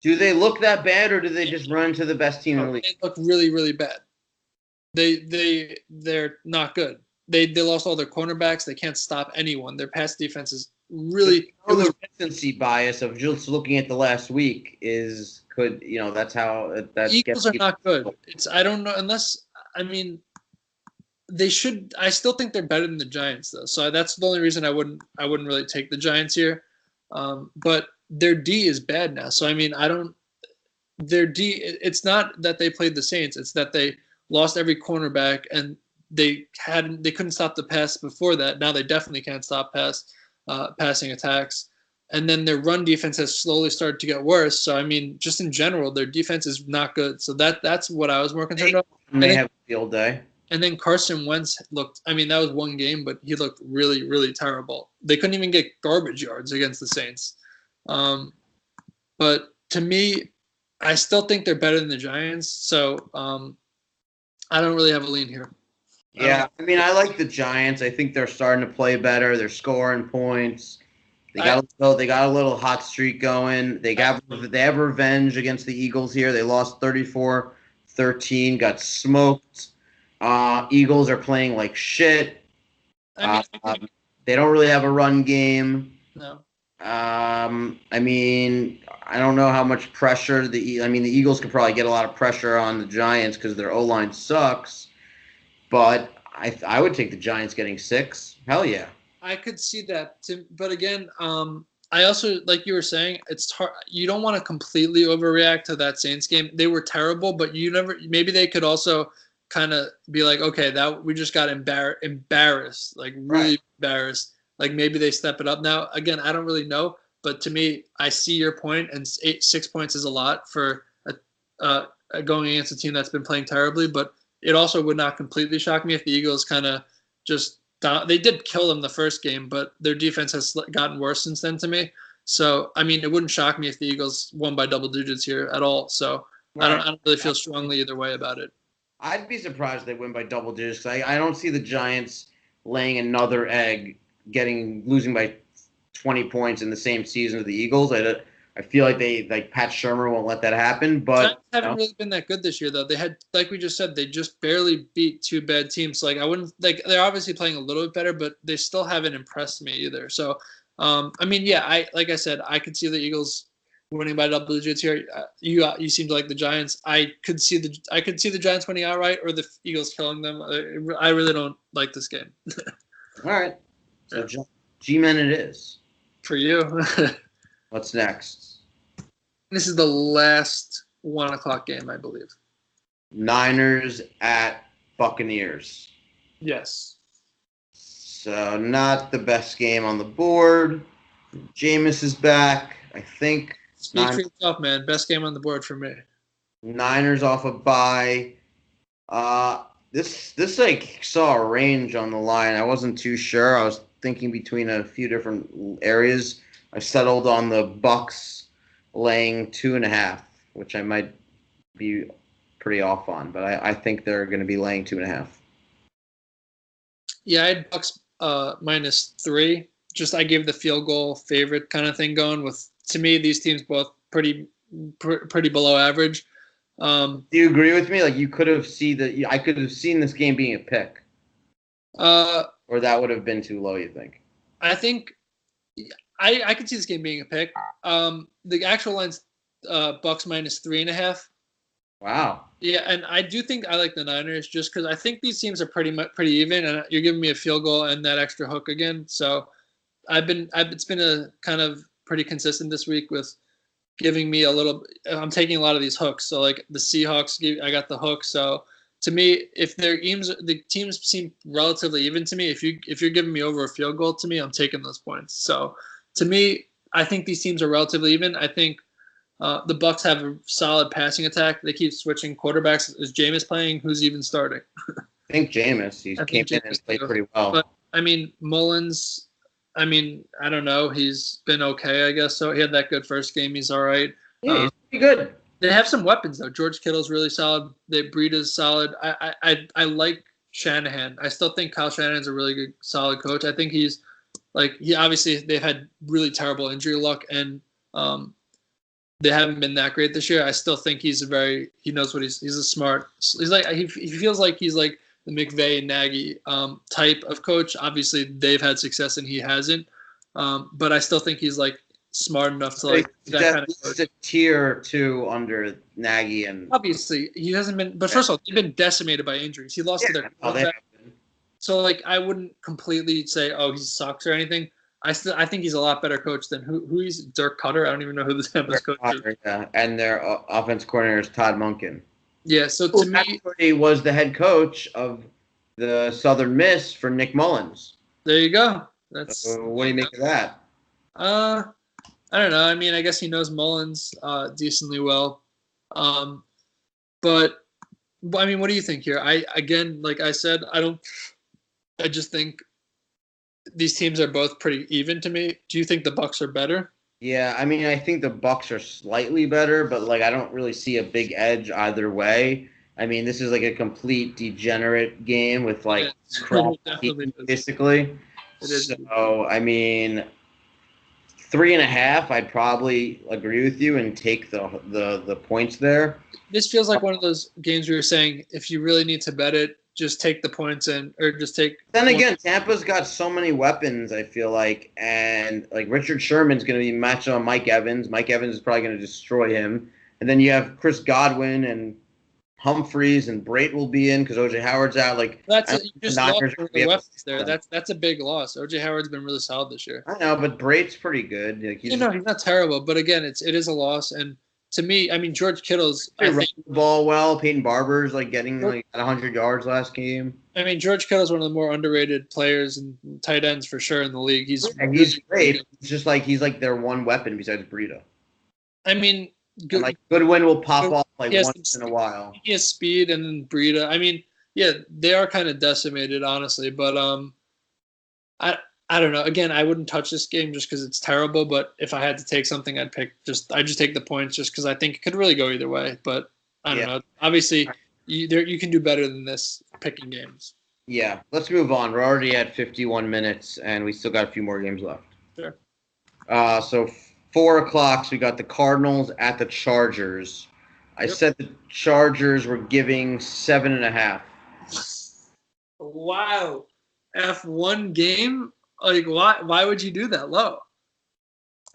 do they look that bad, or do they just run to the best team in the league? They look really, really bad. They're not good. They lost all their cornerbacks. They can't stop anyone. Their pass defense is really. The recency bias of just looking at the last week that's how that Eagles are not good. I don't know unless I mean they should. I still think they're better than the Giants though. So that's the only reason I wouldn't really take the Giants here. But their D is bad now. So I mean their D. It's not that they played the Saints. It's that they lost every cornerback and they couldn't stop the pass before that. Now they definitely can't stop passing attacks. And then their run defense has slowly started to get worse. So I mean, just in general, their defense is not good. So that's what I was more concerned about. May have a field day. And then Carson Wentz looked. I mean, that was one game, but he looked really, really terrible. They couldn't even get garbage yards against the Saints. But to me, I still think they're better than the Giants. So I don't really have a lean here. Yeah, I mean, I like the Giants. I think they're starting to play better. They're scoring points. They got a little hot streak going. They have revenge against the Eagles here. They lost 34-13, got smoked. Eagles are playing like shit. They don't really have a run game. No. I mean, I don't know how much pressure the Eagles could probably get a lot of pressure on the Giants because their O-line sucks. But I would take the Giants getting 6. Hell yeah. I could see that, but again, I also, like you were saying, it's hard. You don't want to completely overreact to that Saints game. They were terrible, but maybe they could also kind of be like, okay, that we just got embarrassed, like really embarrassed. Like maybe they step it up now. Again, I don't really know, but to me, I see your point, and 6 points is a lot for going against a team that's been playing terribly. But it also would not completely shock me if the Eagles kind of just. They did kill them the first game, but their defense has gotten worse since then to me. So, I mean, it wouldn't shock me if the Eagles won by double digits here at all. So, I don't really feel strongly either way about it. I'd be surprised if they win by double digits. I don't see the Giants laying another egg, losing by 20 points in the same season as the Eagles. I feel like Pat Shurmur won't let that happen. But Giants haven't really been that good this year, though. They had, like we just said, they just barely beat 2 bad teams. Like I wouldn't they're obviously playing a little bit better, but they still haven't impressed me either. So, I mean, yeah, like I said, I could see the Eagles winning by double digits here. You seem to like the Giants. I could see the Giants winning outright or the Eagles killing them. I really don't like this game. All right, so yeah. G-Men it is for you. What's next? This is the last 1:00 game, I believe. Niners at Buccaneers. Yes. So not the best game on the board. Jameis is back, I think. Speak for yourself, man. Best game on the board for me. Niners off a bye. This like saw a range on the line. I wasn't too sure. I was thinking between a few different areas. I settled on the Bucs laying 2.5, which I might be pretty off on, but I think they're going to be laying 2.5. Yeah, I had Bucs -3. Just I gave the field goal favorite kind of thing going with. To me, these teams both pretty below average. Do you agree with me? Like I could have seen this game being a pick. Or that would have been too low, you think? I think I could see this game being a pick. The actual line's Bucs -3.5. Wow. Yeah, and I do think I like the Niners just because I think these teams are pretty even, and you're giving me a field goal and that extra hook again. So it's been a kind of pretty consistent this week with giving me a little. I'm taking a lot of these hooks. So like the Seahawks, I got the hook. So to me, if the teams seem relatively even to me, if you're giving me over a field goal to me, I'm taking those points. So to me, I think these teams are relatively even. I think the Bucs have a solid passing attack. They keep switching quarterbacks. Is Jameis playing? Who's even starting? I think Jameis. He came in and played pretty well. But I mean, Mullins. I mean, I don't know. He's been okay, I guess. So he had that good first game. He's all right. Yeah, he's pretty good. They have some weapons though. George Kittle's really solid. Breida's solid. I like Shanahan. I still think Kyle Shanahan's a really good, solid coach. I think he's obviously they've had really terrible injury luck and they haven't been that great this year. I still think he knows what he's a smart. He's like he feels like he's like the McVay and Nagy type of coach. Obviously they've had success and he hasn't. But I still think he's like smart enough to like that kind of coach. A tier 2 under Nagy and obviously he hasn't been. But first of all, they've been decimated by injuries. He lost to their quarterback. So like I wouldn't completely say he sucks or anything. I think he's a lot better coach than who he's Dirk Cutter. I don't even know who the Tampa's coach is. Yeah. And their offense coordinator is Todd Monken. Yeah, so to me, he was the head coach of the Southern Miss for Nick Mullins. There you go. What do you make of that? I don't know. I mean, I guess he knows Mullins decently well. But I mean, what do you think here? Like I said, I just think these teams are both pretty even to me. Do you think the Bucs are better? Yeah, I mean, I think the Bucs are slightly better, but like I don't really see a big edge either way. I mean, this is like a complete degenerate game with like It definitely is. basically. It is. So I mean, 3.5. I'd probably agree with you and take the points there. This feels like one of those games where you're saying if you really need to bet it, just take the points or just take. Then again, Tampa's got so many weapons, I feel like, and like Richard Sherman's going to be matched on Mike Evans. Mike Evans is probably going to destroy him. And then you have Chris Godwin and Humphreys and Brait will be in because OJ Howard's out. Like You just lost one of the weapons there. That's a big loss. OJ Howard's been really solid this year. I know, but Brait's pretty good. Like, he's not terrible. But again, it is a loss. And to me, I mean, George Kittle's running the ball well. Peyton Barber's like getting like 100 yards last game. I mean, George Kittle's one of the more underrated players and tight ends for sure in the league. He's great. It's just like he's like their one weapon besides Breida. I mean, Goodwin will pop off like once in a while. He has speed, and then Breida. I mean, yeah, they are kind of decimated, honestly. But I don't know. Again, I wouldn't touch this game just because it's terrible. But if I had to take something, I'd just take the points just because I think it could really go either way. But I don't know. Obviously, you can do better than this picking games. Yeah, let's move on. We're already at 51 minutes, and we still got a few more games left. Sure. So 4 o'clock, so we got the Cardinals at the Chargers. I said the Chargers were giving 7.5. Wow. F1 game? Like, why would you do that low?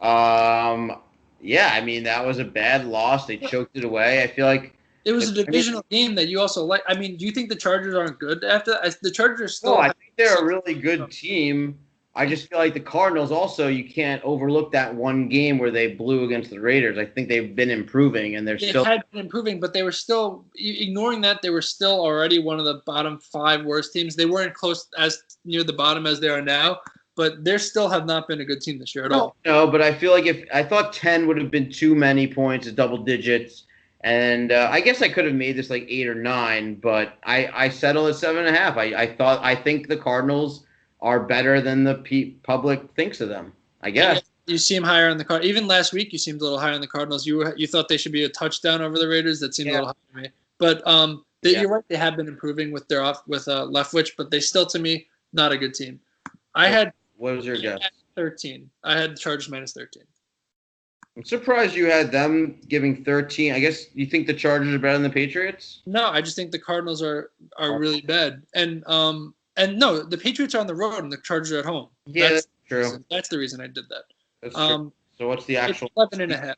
Yeah, I mean, that was a bad loss. They choked it away. I feel like it was a divisional game that you also like. I mean, do you think the Chargers aren't good after that? The Chargers still. No, I think they're a really good team. I just feel like the Cardinals also, you can't overlook that one game where they blew against the Raiders. I think they've been improving, and they had been improving, but they were still, ignoring that, they were still already one of the bottom 5 worst teams. They weren't close as near the bottom as they are now, but they still have not been a good team this year at all. No, but I feel like I thought 10 would have been too many points, double digits. And I guess I could have made this like 8 or 9, but I settled at 7.5. I think the Cardinals are better than the public thinks of them, I guess. You seem higher on the Cardinals. Even last week, you seemed a little higher on the Cardinals. You thought they should be a touchdown over the Raiders. That seemed a little high to me. But you're right. They have been improving with their Leftwich, but they still, to me, not a good team. What was your guess? 13. I had the Chargers minus 13. I'm surprised you had them giving 13. I guess you think the Chargers are better than the Patriots? No, I just think the Cardinals are really bad. And no, the Patriots are on the road and the Chargers are at home. Yeah, that's true. That's the reason I did that. That's true. So what's the actual? It's 11.5.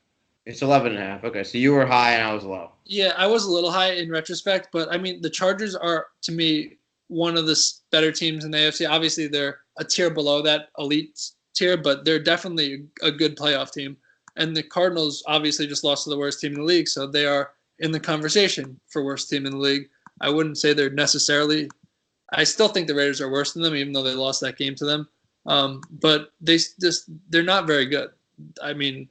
It's 11.5. Okay, so you were high and I was low. Yeah, I was a little high in retrospect, but I mean, the Chargers are, to me, one of the better teams in the AFC. Obviously, they're a tier below that elite tier, but they're definitely a good playoff team. And the Cardinals obviously just lost to the worst team in the league, so they are in the conversation for worst team in the league. I wouldn't say they're necessarily. I still think the Raiders are worse than them, even though they lost that game to them. But they're not very good. I mean,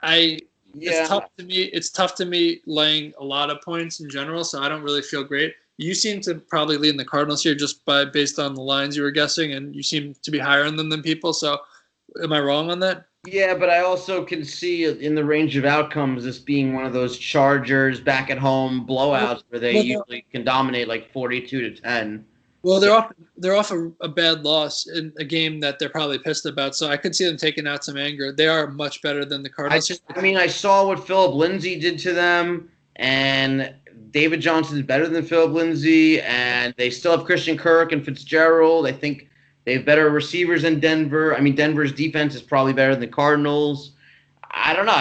it's tough to me. It's tough to me laying a lot of points in general, so I don't really feel great. You seem to probably lean the Cardinals here just based on the lines you were guessing, and you seem to be higher on them than people. So, am I wrong on that? Yeah, but I also can see in the range of outcomes this being one of those Chargers back at home blowouts where they usually can dominate like 42-10. Well, they're off a bad loss in a game that they're probably pissed about, so I could see them taking out some anger. They are much better than the Cardinals. I mean, I saw what Philip Lindsay did to them, and David Johnson's better than Philip Lindsay, and they still have Christian Kirk and Fitzgerald. I think they have better receivers than Denver. I mean, Denver's defense is probably better than the Cardinals. I don't know.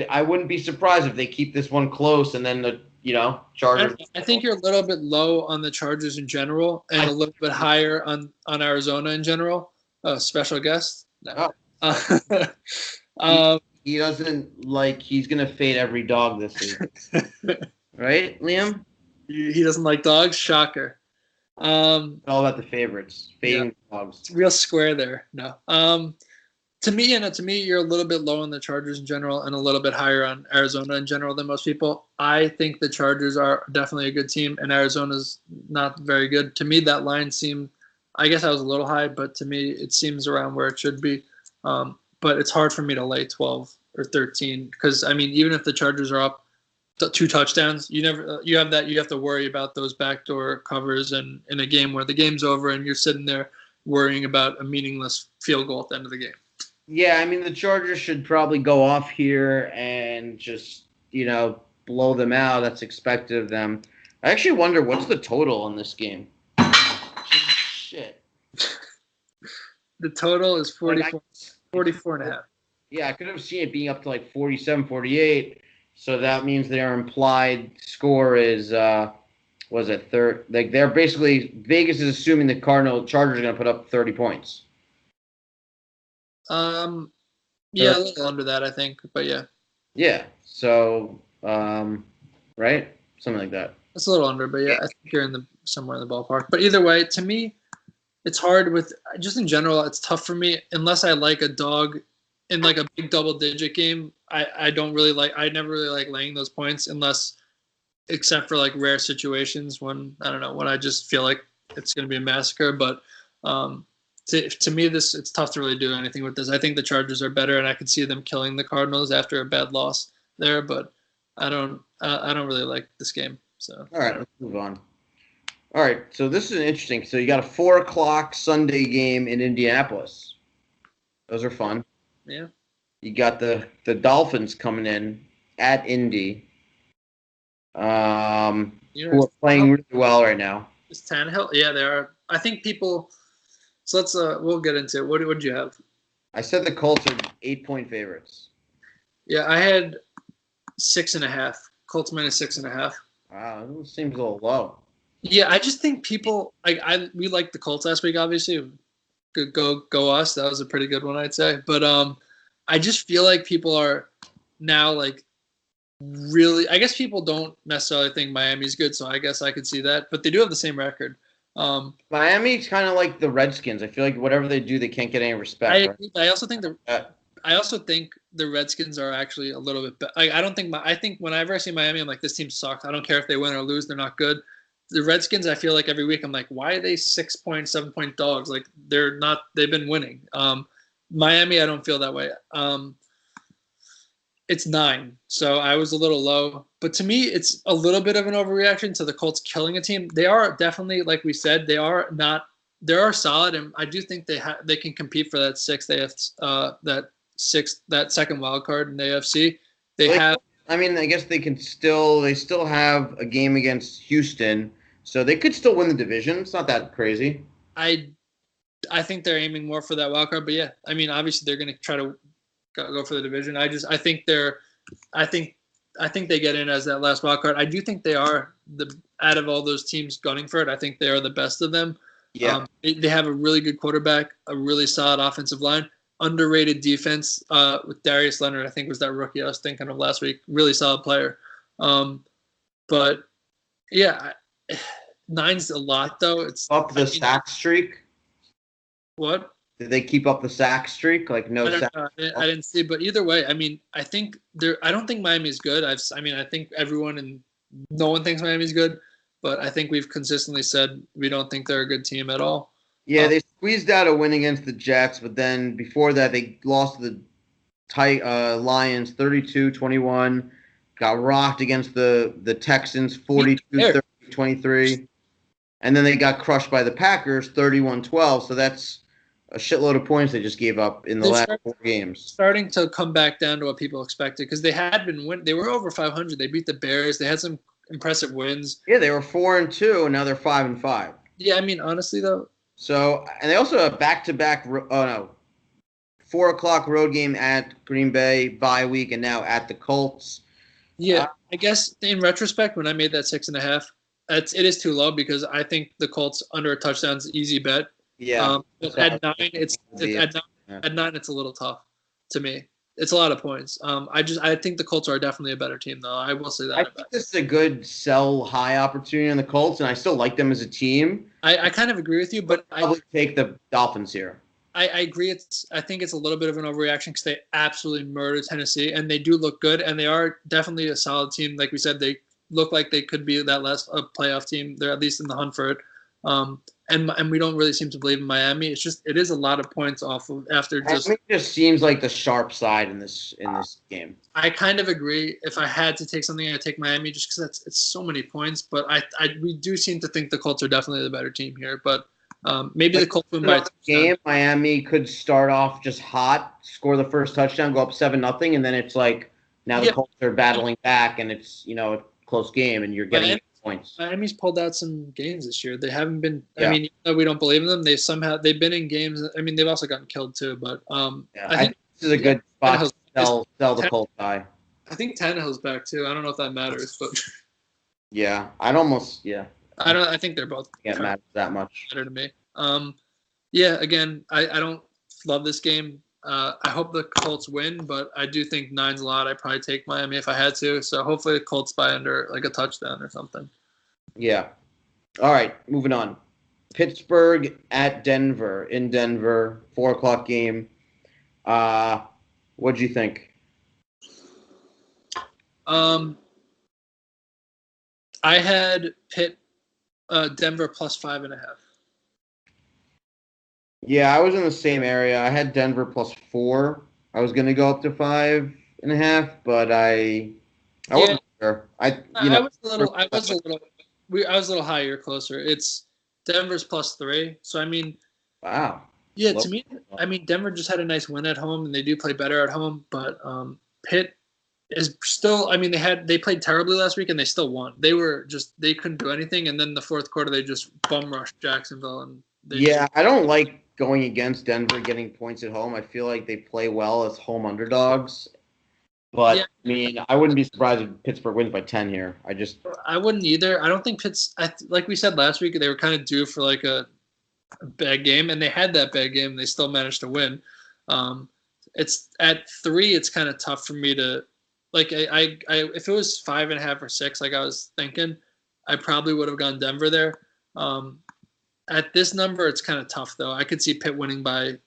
I wouldn't be surprised if they keep this one close and then the Chargers. I think you're a little bit low on the Chargers in general and a little bit higher on Arizona in general. Special guest. No. He doesn't he's gonna fade every dog this week. Right, Liam? He doesn't like dogs. Shocker. All about the favorites, fading dogs. It's real square there. No. To me, you're a little bit low on the Chargers in general and a little bit higher on Arizona in general than most people. I think the Chargers are definitely a good team, and Arizona's not very good. To me, that line seemed, I guess I was a little high, but to me, it seems around where it should be. But it's hard for me to lay 12 or 13 because, I mean, even if the Chargers are up 2 touchdowns. You have to worry about those backdoor covers, and in a game where the game's over and you're sitting there worrying about a meaningless field goal at the end of the game. Yeah, I mean the Chargers should probably go off here and just blow them out. That's expected of them. I actually wonder what's the total on this game. Shit. The total is 44 and a half. Yeah, I could have seen it being up to like 47, 48. So that means their implied score is, was it third? Like they're basically, Vegas is assuming the Chargers are going to put up 30 points. Yeah, a little under that, I think, but yeah. Yeah. So, right, something like that. It's a little under, but yeah, I think you're somewhere in the ballpark. But either way, to me, it's hard with just in general. It's tough for me unless I like a dog in like a big double-digit game. I never really like laying those points except for like rare situations when I just feel like it's going to be a massacre. But to me, it's tough to really do anything with this. I think the Chargers are better, and I could see them killing the Cardinals after a bad loss there. But I don't really like this game. So all right, let's move on. All right, so this is interesting. So you got a 4:00 Sunday game in Indianapolis. Those are fun. Yeah. You got the Dolphins coming in at Indy, who are playing really well right now. Is Tannehill? Yeah, they are. I think people. So let's we'll get into it. What did you have? I said the Colts are 8-point favorites. Yeah, I had 6.5. Colts minus 6.5. Wow, that seems a little low. Yeah, I just think people we liked the Colts last week, obviously. Go us. That was a pretty good one, I'd say. But I just feel like people are now like really. I guess people don't necessarily think Miami's good, so I guess I could see that. But they do have the same record. Miami's kind of like the Redskins. I feel like whatever they do, they can't get any respect. I also think the Redskins are actually a little bit better. I don't think I think whenever I see Miami, I'm like, this team sucks. I don't care if they win or lose; they're not good. The Redskins, I feel like every week I'm like, why are they 6-point, 7-point dogs? Like they're not. They've been winning. Miami, I don't feel that way. It's 9, so I was a little low. But to me, it's a little bit of an overreaction to the Colts killing a team. They are definitely, like we said, they are solid, and I do think they can compete for that that second wild card in the AFC. I guess they still have a game against Houston, so they could still win the division. It's not that crazy. I think they're aiming more for that wild card, but yeah, I mean, obviously they're going to try to go for the division. I think they get in as that last wild card. I do think they are out of all those teams gunning for it. I think they are the best of them. Yeah, they have a really good quarterback, a really solid offensive line, underrated defense with Darius Leonard. I think was that rookie I was thinking of last week. Really solid player. But yeah, 9's a lot though. It's up the sack streak. What? Did they keep up the sack streak? Like no sack? I didn't see, but either way, I mean, I don't think Miami's good. I think everyone and no one thinks Miami's good, but I think we've consistently said we don't think they're a good team at all. Yeah, they squeezed out a win against the Jets, but then before that they lost to the Lions 32-21, got rocked against the Texans 42-23, and then they got crushed by the Packers 31-12, so that's a shitload of points they just gave up in the last 4 games. Starting to come back down to what people expected because they had been they were over 500. They beat the Bears. They had some impressive wins. Yeah, they were 4-2, and now they're 5-5. Yeah, I mean, honestly though. So, and they also have back-to-back. 4:00 road game at Green Bay, bye week, and now at the Colts. Yeah, I guess in retrospect, when I made that 6.5, it is too low because I think the Colts under a touchdown is an easy bet. Yeah. At 9, it's a little tough to me. It's a lot of points. I think the Colts are definitely a better team, though. I will say that. I think this is a good sell high opportunity on the Colts, and I still like them as a team. I kind of agree with you, but I would take the Dolphins here. I agree. I think it's a little bit of an overreaction because they absolutely murdered Tennessee, and they do look good, and they are definitely a solid team. Like we said, they look like they could be that last playoff team. They're at least in the hunt for it. And we don't really seem to believe in Miami. It is a lot of points off of after just. Miami just seems like the sharp side in this game. I kind of agree. If I had to take something, I'd take Miami just because it's so many points. But we do seem to think the Colts are definitely the better team here. But maybe the Colts win by a game. Miami could start off just hot, score the first touchdown, go up 7-0, and then it's like now the Colts are battling back, and it's a close game, and you're getting points. Miami's pulled out some games this year. They haven't been. I mean, even though we don't believe in them, they've been in games. I mean, they've also gotten killed too. But I think this is a good spot to sell the Colts guy. I think Tannehill's back too. I don't know if that matters, but yeah, I'd almost I think they're both can't matter that much. Better to me. Yeah. Again, I don't love this game. I hope the Colts win, but I do think 9's a lot. I'd probably take Miami if I had to. So hopefully the Colts by under like a touchdown or something. Yeah. All right, moving on. Pittsburgh at Denver, in Denver, 4:00 game. What'd you think? I had Denver plus 5.5. Yeah, I was in the same area. I had Denver plus 4. I was going to go up to 5.5, but I wasn't sure. I was a little higher, closer. It's Denver's plus 3. So I mean, wow. Yeah, to me, I mean, Denver just had a nice win at home, and they do play better at home. But Pitt is still. I mean, they played terribly last week, and they still won. They couldn't do anything, and then the fourth quarter they just bum rushed Jacksonville, and I don't like going against Denver getting points at home. I feel like they play well as home underdogs. But, I mean, I wouldn't be surprised if Pittsburgh wins by 10 here. I wouldn't either. I don't think like we said last week, they were kind of due for like a bad game, and they had that bad game. And they still managed to win. It's at 3. It's kind of tough for me to like. If it was 5.5 or 6, like I was thinking, I probably would have gone Denver there. At this number, it's kind of tough though. I could see Pitt winning by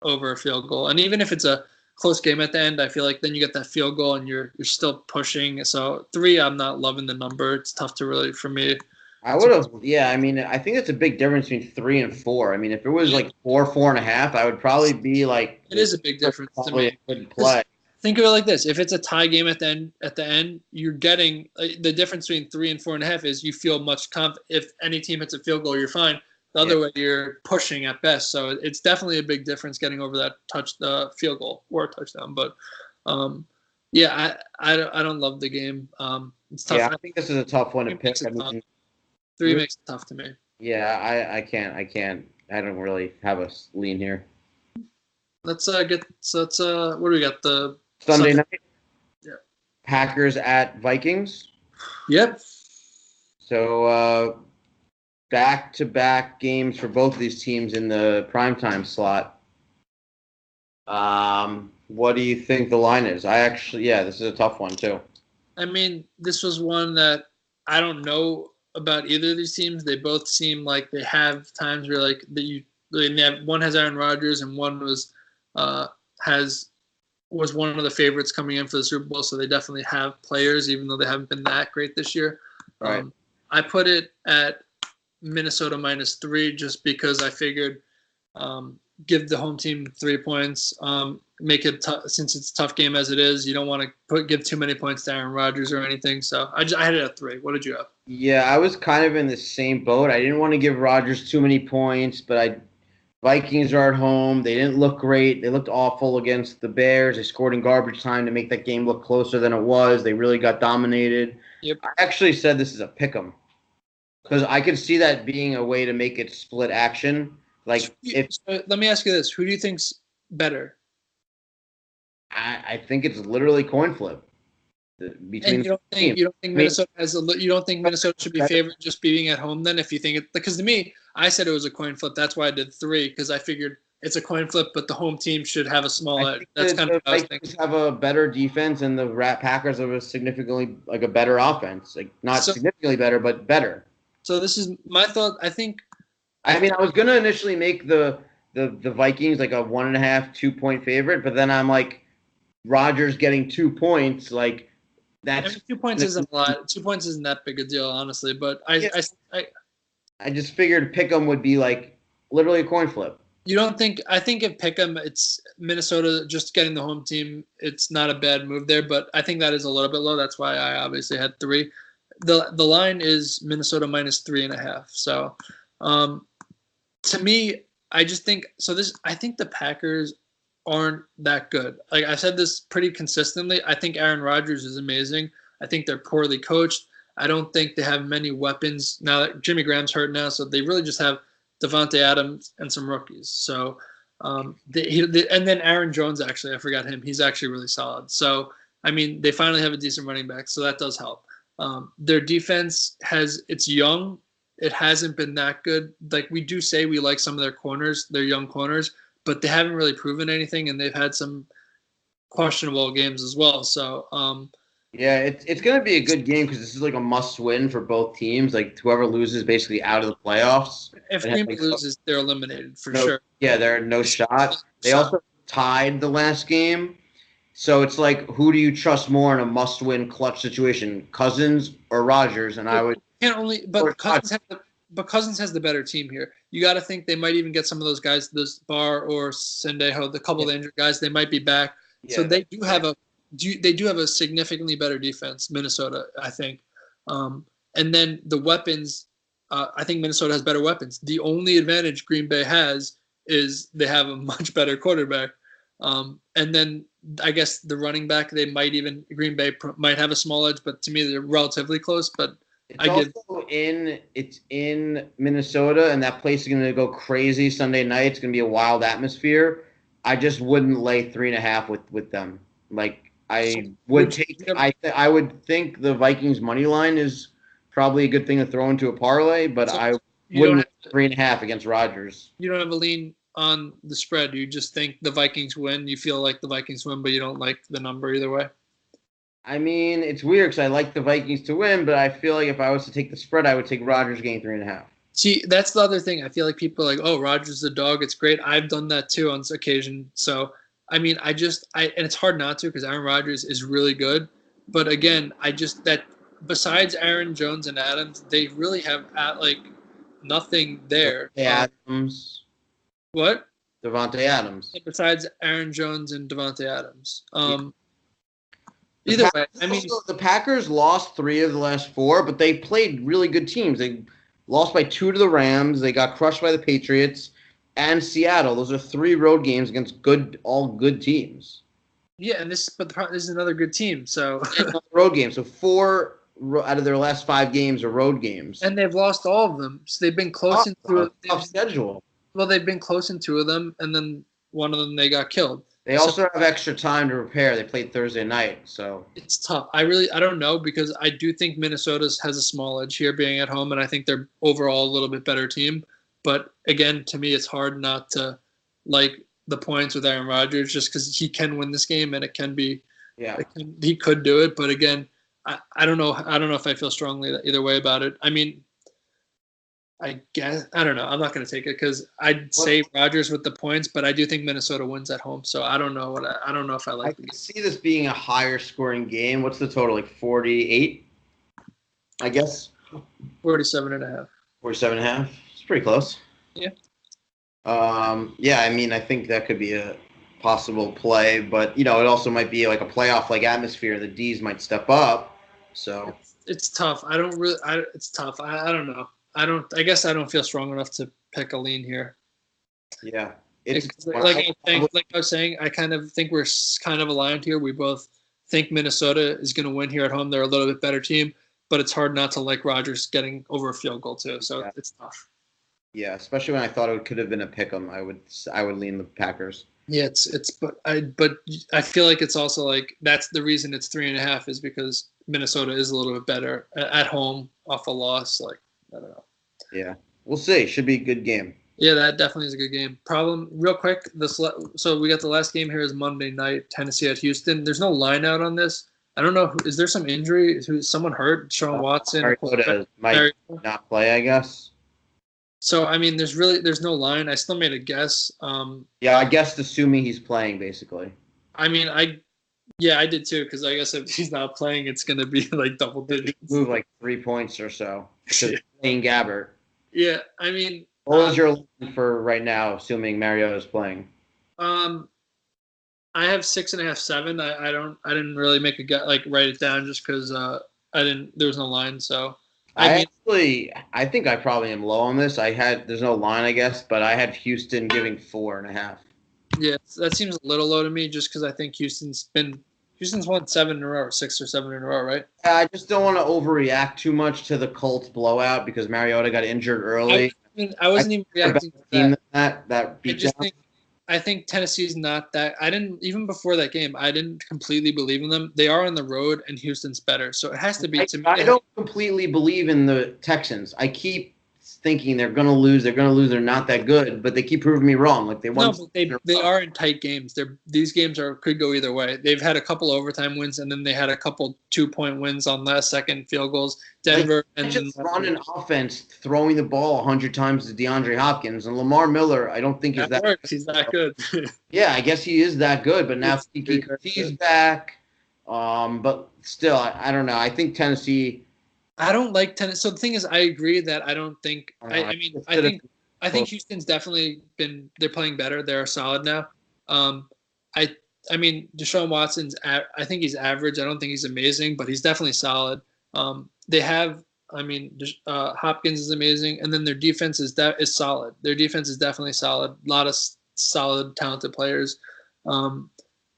over a field goal, and even if it's a close game at the end, I feel like then you get that field goal and you're still pushing. So 3, I'm not loving the number. It's tough to really for me. I would have, I mean, I think it's a big difference between 3 and 4. I mean, if it was like 4.5, I would probably be like. It is a big difference to me. A good play. Think of it like this: if it's a tie game at the end, you're getting the difference between 3 and 4.5 is you feel much confident. If any team hits a field goal, you're fine. The other way, you're pushing at best. So it's definitely a big difference getting over that field goal or a touchdown. But I don't love the game. It's tough. Yeah, I think this is a tough one to pick. 3 makes it tough to me. Yeah, I can't. I don't really have a lean here. Let's what do we got? The Sunday night. Yeah. Packers at Vikings. Yep. So back-to-back games for both of these teams in the primetime slot. What do you think the line is? This is a tough one too. I mean, this was one that I don't know about either of these teams. They both seem like they have times where one has Aaron Rodgers and one was one of the favorites coming in for the Super Bowl. So they definitely have players, even though they haven't been that great this year. Right. I put it at Minnesota minus 3 just because I figured give the home team 3 points, make it since it's a tough game as it is. You don't want to give too many points to Aaron Rodgers or anything. So I had it at 3. What did you have? Yeah, I was kind of in the same boat. I didn't want to give Rodgers too many points, but Vikings are at home. They didn't look great. They looked awful against the Bears. They scored in garbage time to make that game look closer than it was. They really got dominated. Yep. I actually said this is a pick 'em because I could see that being a way to make it split action. Like let me ask you this: who do you think's better? I think it's literally coin flip between. And you don't think Minnesota you don't think Minnesota should be favored just being at home then? If you think it, because to me, I said it was a coin flip. That's why I did 3 because I figured it's a coin flip, but the home team should have a small edge. That's kind of what I was thinking. Have a better defense, and the Packers have a significantly a better offense. Like not significantly better, but better. So this is my thought. I think. I mean, I was gonna initially make the Vikings like a 1.5, 2-point favorite, but then I'm like, Rodgers getting 2 points, like that's 2 points isn't a lot. 2 points isn't that big a deal, honestly. But I I just figured Pick'em would be like literally a coin flip. You don't think? I think if Pick'em, it's Minnesota just getting the home team. It's not a bad move there, but I think that is a little bit low. That's why I obviously had 3. The line is Minnesota minus 3.5. So, um, to me, I just think so. I think the Packers aren't that good. Like I said this pretty consistently. I think Aaron Rodgers is amazing. I think they're poorly coached. I don't think they have many weapons now that Jimmy Graham's hurt now, so they really just have Devontae Adams and some rookies. So, and then Aaron Jones, actually, I forgot him. He's actually really solid. So, I mean, they finally have a decent running back, so that does help. Their defense it's young. It hasn't been that good. Like we do say we like some of their corners, their young corners, but they haven't really proven anything, and they've had some questionable games as well. So, yeah, it's going to be a good game because this is like a must-win for both teams. Like whoever loses, basically out of the playoffs. if Green Bay loses, they're eliminated for sure. Yeah, they're no shot. They also tied the last game, so it's like who do you trust more in a must-win clutch situation, Cousins or Rodgers? And I would Cousins has the better team here. You got to think they might even get some of those guys, this Barr or Sendejo, the couple of injured guys. They might be back, so they do have a significantly better defense, Minnesota, I think. And then the weapons, I think Minnesota has better weapons. The only advantage Green Bay has is they have a much better quarterback. And then I guess the running back, Green Bay might have a small edge, but to me they're relatively close. But it's in Minnesota, and that place is going to go crazy Sunday night. It's going to be a wild atmosphere. I just wouldn't lay 3.5 with them. Like I would think the Vikings money line is probably a good thing to throw into a parlay, but I wouldn't 3.5 against Rodgers. You don't have a lean on the spread. You just think the Vikings win. You feel like the Vikings win, but you don't like the number either way. I mean, it's weird because I like the Vikings to win, but I feel like if I was to take the spread, I would take Rodgers getting 3.5. See, that's the other thing. I feel like people are like, oh, Rodgers is a dog. It's great. I've done that too on occasion. So, I mean, and it's hard not to because Aaron Rodgers is really good. But again, besides Aaron Jones and Adams, they really have nothing there. Adams. What? Devontae Adams. Besides Aaron Jones and Devontae Adams. Either way, I mean, the Packers lost 3 of the last 4, but they played really good teams. They lost by 2 to the Rams. They got crushed by the Patriots and Seattle. Those are 3 road games against all good teams. Yeah, this is another good team. So road games. So 4 out of their last 5 games are road games, and they've lost all of them. So they've been close in 2 of tough schedule. Well, they've been close in 2 of them, and then one of them they got killed. They also have extra time to prepare. They played Thursday night, so it's tough. I don't know because I do think Minnesota has a small edge here being at home, and I think they're overall a little bit better team. But again, to me, it's hard not to like the points with Aaron Rodgers just because he can win this game and it can be, he could do it. But again, I don't know. I don't know if I feel strongly either way about it. I mean, I guess I don't know. I'm not going to take it because I'd say Rodgers with the points, but I do think Minnesota wins at home. So I don't know I don't know if I like. I can see this being a higher scoring game. What's the total? Like 48, I guess. 47.5. 47.5. It's pretty close. Yeah. Yeah. I mean, I think that could be a possible play, but it also might be like a playoff like atmosphere. The D's might step up. So it's tough. It's tough. I don't know. I guess I don't feel strong enough to pick a lean here. Yeah. Like I was saying, I kind of think we're kind of aligned here. We both think Minnesota is going to win here at home. They're a little bit better team, but it's hard not to like Rodgers getting over a field goal too. So it's tough. Yeah, especially when I thought it could have been a pick 'em. I would lean the Packers. Yeah, but I feel like it's also like that's the reason it's 3.5 is because Minnesota is a little bit better at home off a loss. Like I don't know. Yeah, we'll see. Should be a good game. Yeah, that definitely is a good game. Problem, real quick. So we got the last game here is Monday night, Tennessee at Houston. There's no line out on this. I don't know. Is there some injury? Someone hurt? Sean Watson might not play, I guess. So I mean, there's no line. I still made a guess. Yeah, I guessed assuming he's playing, basically. I mean, I did too because I guess if he's not playing, it's gonna be like double digits. Move like 3 points or so. Playing Gabbert. Yeah, I mean, What was your line for right now, assuming Mariota's playing? um, I have 6.5, 7. I didn't really make a gut like write it down just because I didn't. There was no line, so I mean, I think I probably am low on this. There's no line, I guess, but I had Houston giving 4.5. yeah, that seems a little low to me just because I think Houston's won 7 in a row, or 6 or 7 in a row, right? I just don't want to overreact too much to the Colts blowout because Mariota got injured early. I I wasn't think even they're a better reacting to team that. than that I beat just down. think I think Tennessee's not that. I didn't even before that game. I didn't completely believe in them. They are on the road, and Houston's better, so it has to be to me. I don't completely believe in the Texans. I keep thinking they're going to lose. They're going to lose. They're not that good, but they keep proving me wrong. Like they No, won. but they are in tight games. These games could go either way. They've had a couple overtime wins, and then they had a couple 2-point wins on last second field goals. Denver They and just run an offense throwing the ball 100 times to DeAndre Hopkins and Lamar Miller. I don't think is that that. works. He's that good. Yeah, I guess he is that good, but now Kiki Very Coutier's good. back. But still, I don't know. I think Tennessee. I don't like tennis. So the thing is, I agree that I don't think. I don't know. I mean, Consider I think Houston's definitely been. They're playing better. They're solid now. Um, I I mean, Deshaun Watson's. I think he's average. I don't think he's amazing, but he's definitely solid. They have. I mean, Hopkins is amazing, and then their defense is solid. Their defense is definitely solid. A lot of solid, talented players. Um,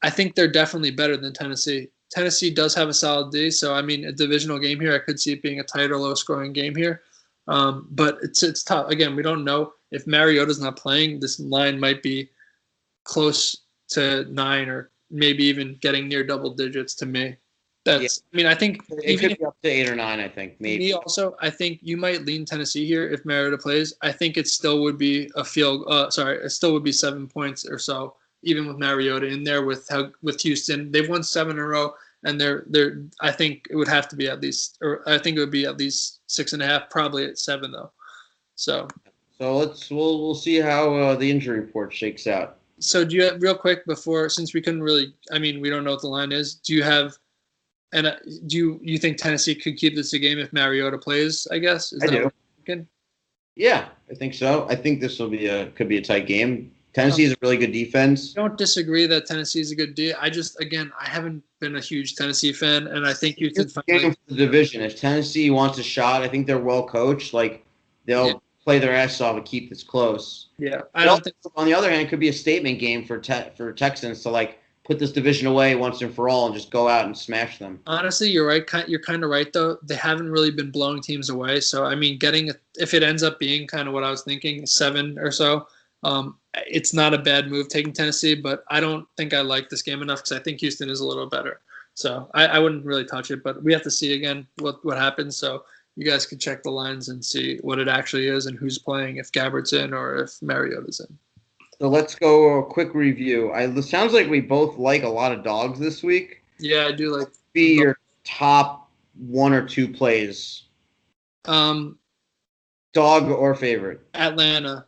I think they're definitely better than Tennessee. Tennessee does have a solid D, so I mean, a divisional game here, I could see it being a tight or low-scoring game here. But it's tough. Again, we don't know if Mariota's not playing. This line might be close to 9 or maybe even getting near double digits to me. yeah, I mean, I think it could be up to 8 or 9. I think maybe. me also, I think you might lean Tennessee here if Mariota plays. I think it still would be it still would be 7 points or so, even with Mariota in there with Houston. They've won 7 in a row, and they're. I think it would have to be at least, or I think it would be at least 6.5, probably at 7 though. So We'll see how the injury report shakes out. So do you have, real quick before, since we couldn't really, I mean, we don't know what the line is. Do you have, and do you think Tennessee could keep this a game if Mariota plays? I guess I do. Yeah, I think so. I think this will be could be a tight game. Tennessee is a really good defense. I don't disagree that Tennessee is a good D. I haven't been a huge Tennessee fan, and I think you could game for the division. If Tennessee wants a shot, I think they're well coached. Like they'll play their ass off and keep this close. Yeah, I don't think. On the other hand, it could be a statement game for Texans to like put this division away once and for all and just go out and smash them. Honestly, you're right. You're kind of right though. They haven't really been blowing teams away. So I mean, if it ends up being kind of what I was thinking, 7 or so, it's not a bad move taking Tennessee. But I don't think I like this game enough because I think Houston is a little better. So I wouldn't really touch it. But we have to see again what happens. So you guys can check the lines and see what it actually is and who's playing, if Gabbert's in or if Mariota's in. So let's go a quick review. It sounds like we both like a lot of dogs this week. Yeah, I do like. Be your top 1 or 2 plays. Dog or favorite? Atlanta.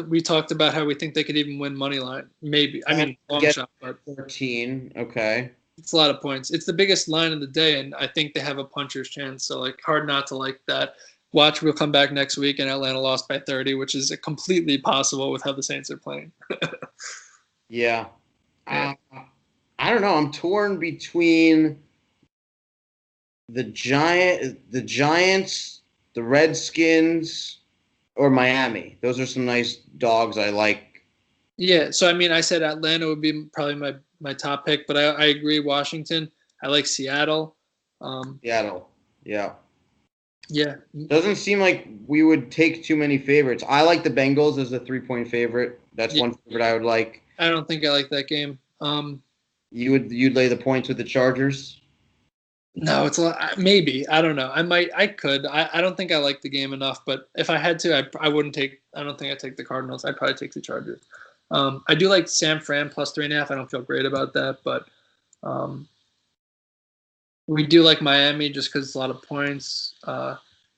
We talked about how we think they could even win money line. Maybe. I mean, long shot, but 13. Okay. It's a lot of points. It's the biggest line of the day, and I think they have a puncher's chance. So, like, hard not to like that. Watch, we'll come back next week, and Atlanta lost by 30, which is completely possible with how the Saints are playing. Yeah. I don't know. I'm torn between the Giants, the Redskins, or Miami. Those are some nice dogs I like. Yeah, so, I mean, I said Atlanta would be probably my top pick, but I agree, Washington. I like Seattle. Seattle, yeah. Yeah. Doesn't seem like we would take too many favorites. I like the Bengals as a 3-point favorite. That's one favorite I would like. I don't think I like that game. You'd lay the points with the Chargers? No, it's a lot. Maybe. I don't know. I could. I don't think I like the game enough, but if I had to, I wouldn't take. I don't think I'd take the Cardinals. I'd probably take the Chargers. I do like San Fran plus 3.5. I don't feel great about that, but we do like Miami just because it's a lot of points.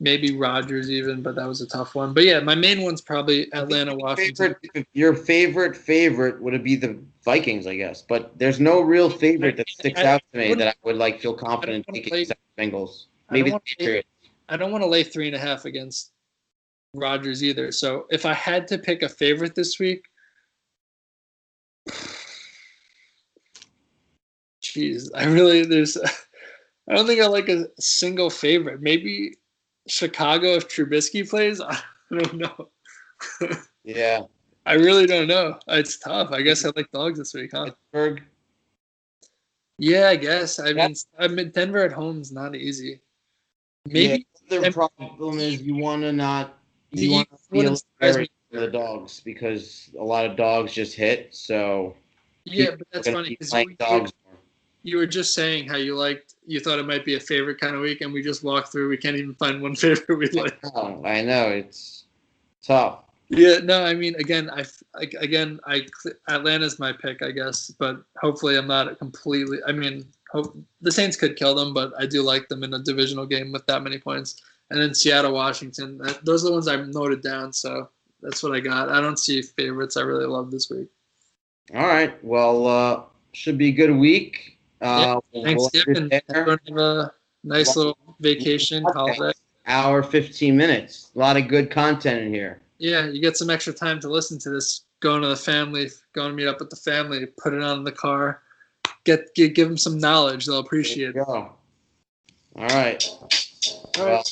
Maybe Rodgers even, but that was a tough one. But yeah, my main one's probably Atlanta, Washington. Your favorite would it be the Vikings, I guess. But there's no real favorite that sticks out to me that I would like feel confident taking except Bengals. Maybe the Patriots. I don't want to lay 3.5 against Rodgers either. So if I had to pick a favorite this week, geez, I don't think I like a single favorite. Maybe Chicago if Trubisky plays. I don't know. Yeah. I really don't know. It's tough. I guess I like dogs this week, huh? Pittsburgh. Yeah, I guess. I mean, Denver at home is not easy. Maybe The problem is you want to feel surprise for the dogs because a lot of dogs just hit. So yeah, but that's funny because dogs. You were just saying how you thought it might be a favorite kind of week, and we just walked through. We can't even find one favorite we like. I know it's tough. Yeah, no, I mean, Atlanta's my pick, I guess, but hopefully I'm not completely. I mean, the Saints could kill them, but I do like them in a divisional game with that many points. And then Seattle, Washington. Those are the ones I've noted down, so that's what I got. I don't see favorites I really love this week. All right, well, should be a good week. Thanksgiving. Everyone have a nice little vacation holiday. Hour 15 minutes. A lot of good content in here. Yeah, you get some extra time to listen to this. Going to meet up with the family, put it on in the car, give them some knowledge. They'll appreciate it. All right. Well,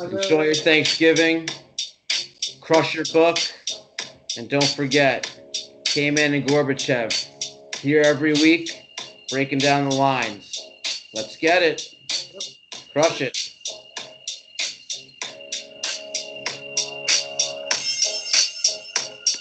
enjoy your Thanksgiving. Crush your book. And don't forget, Kman and Gorbachev here every week, breaking down the lines. Let's get it. Crush it.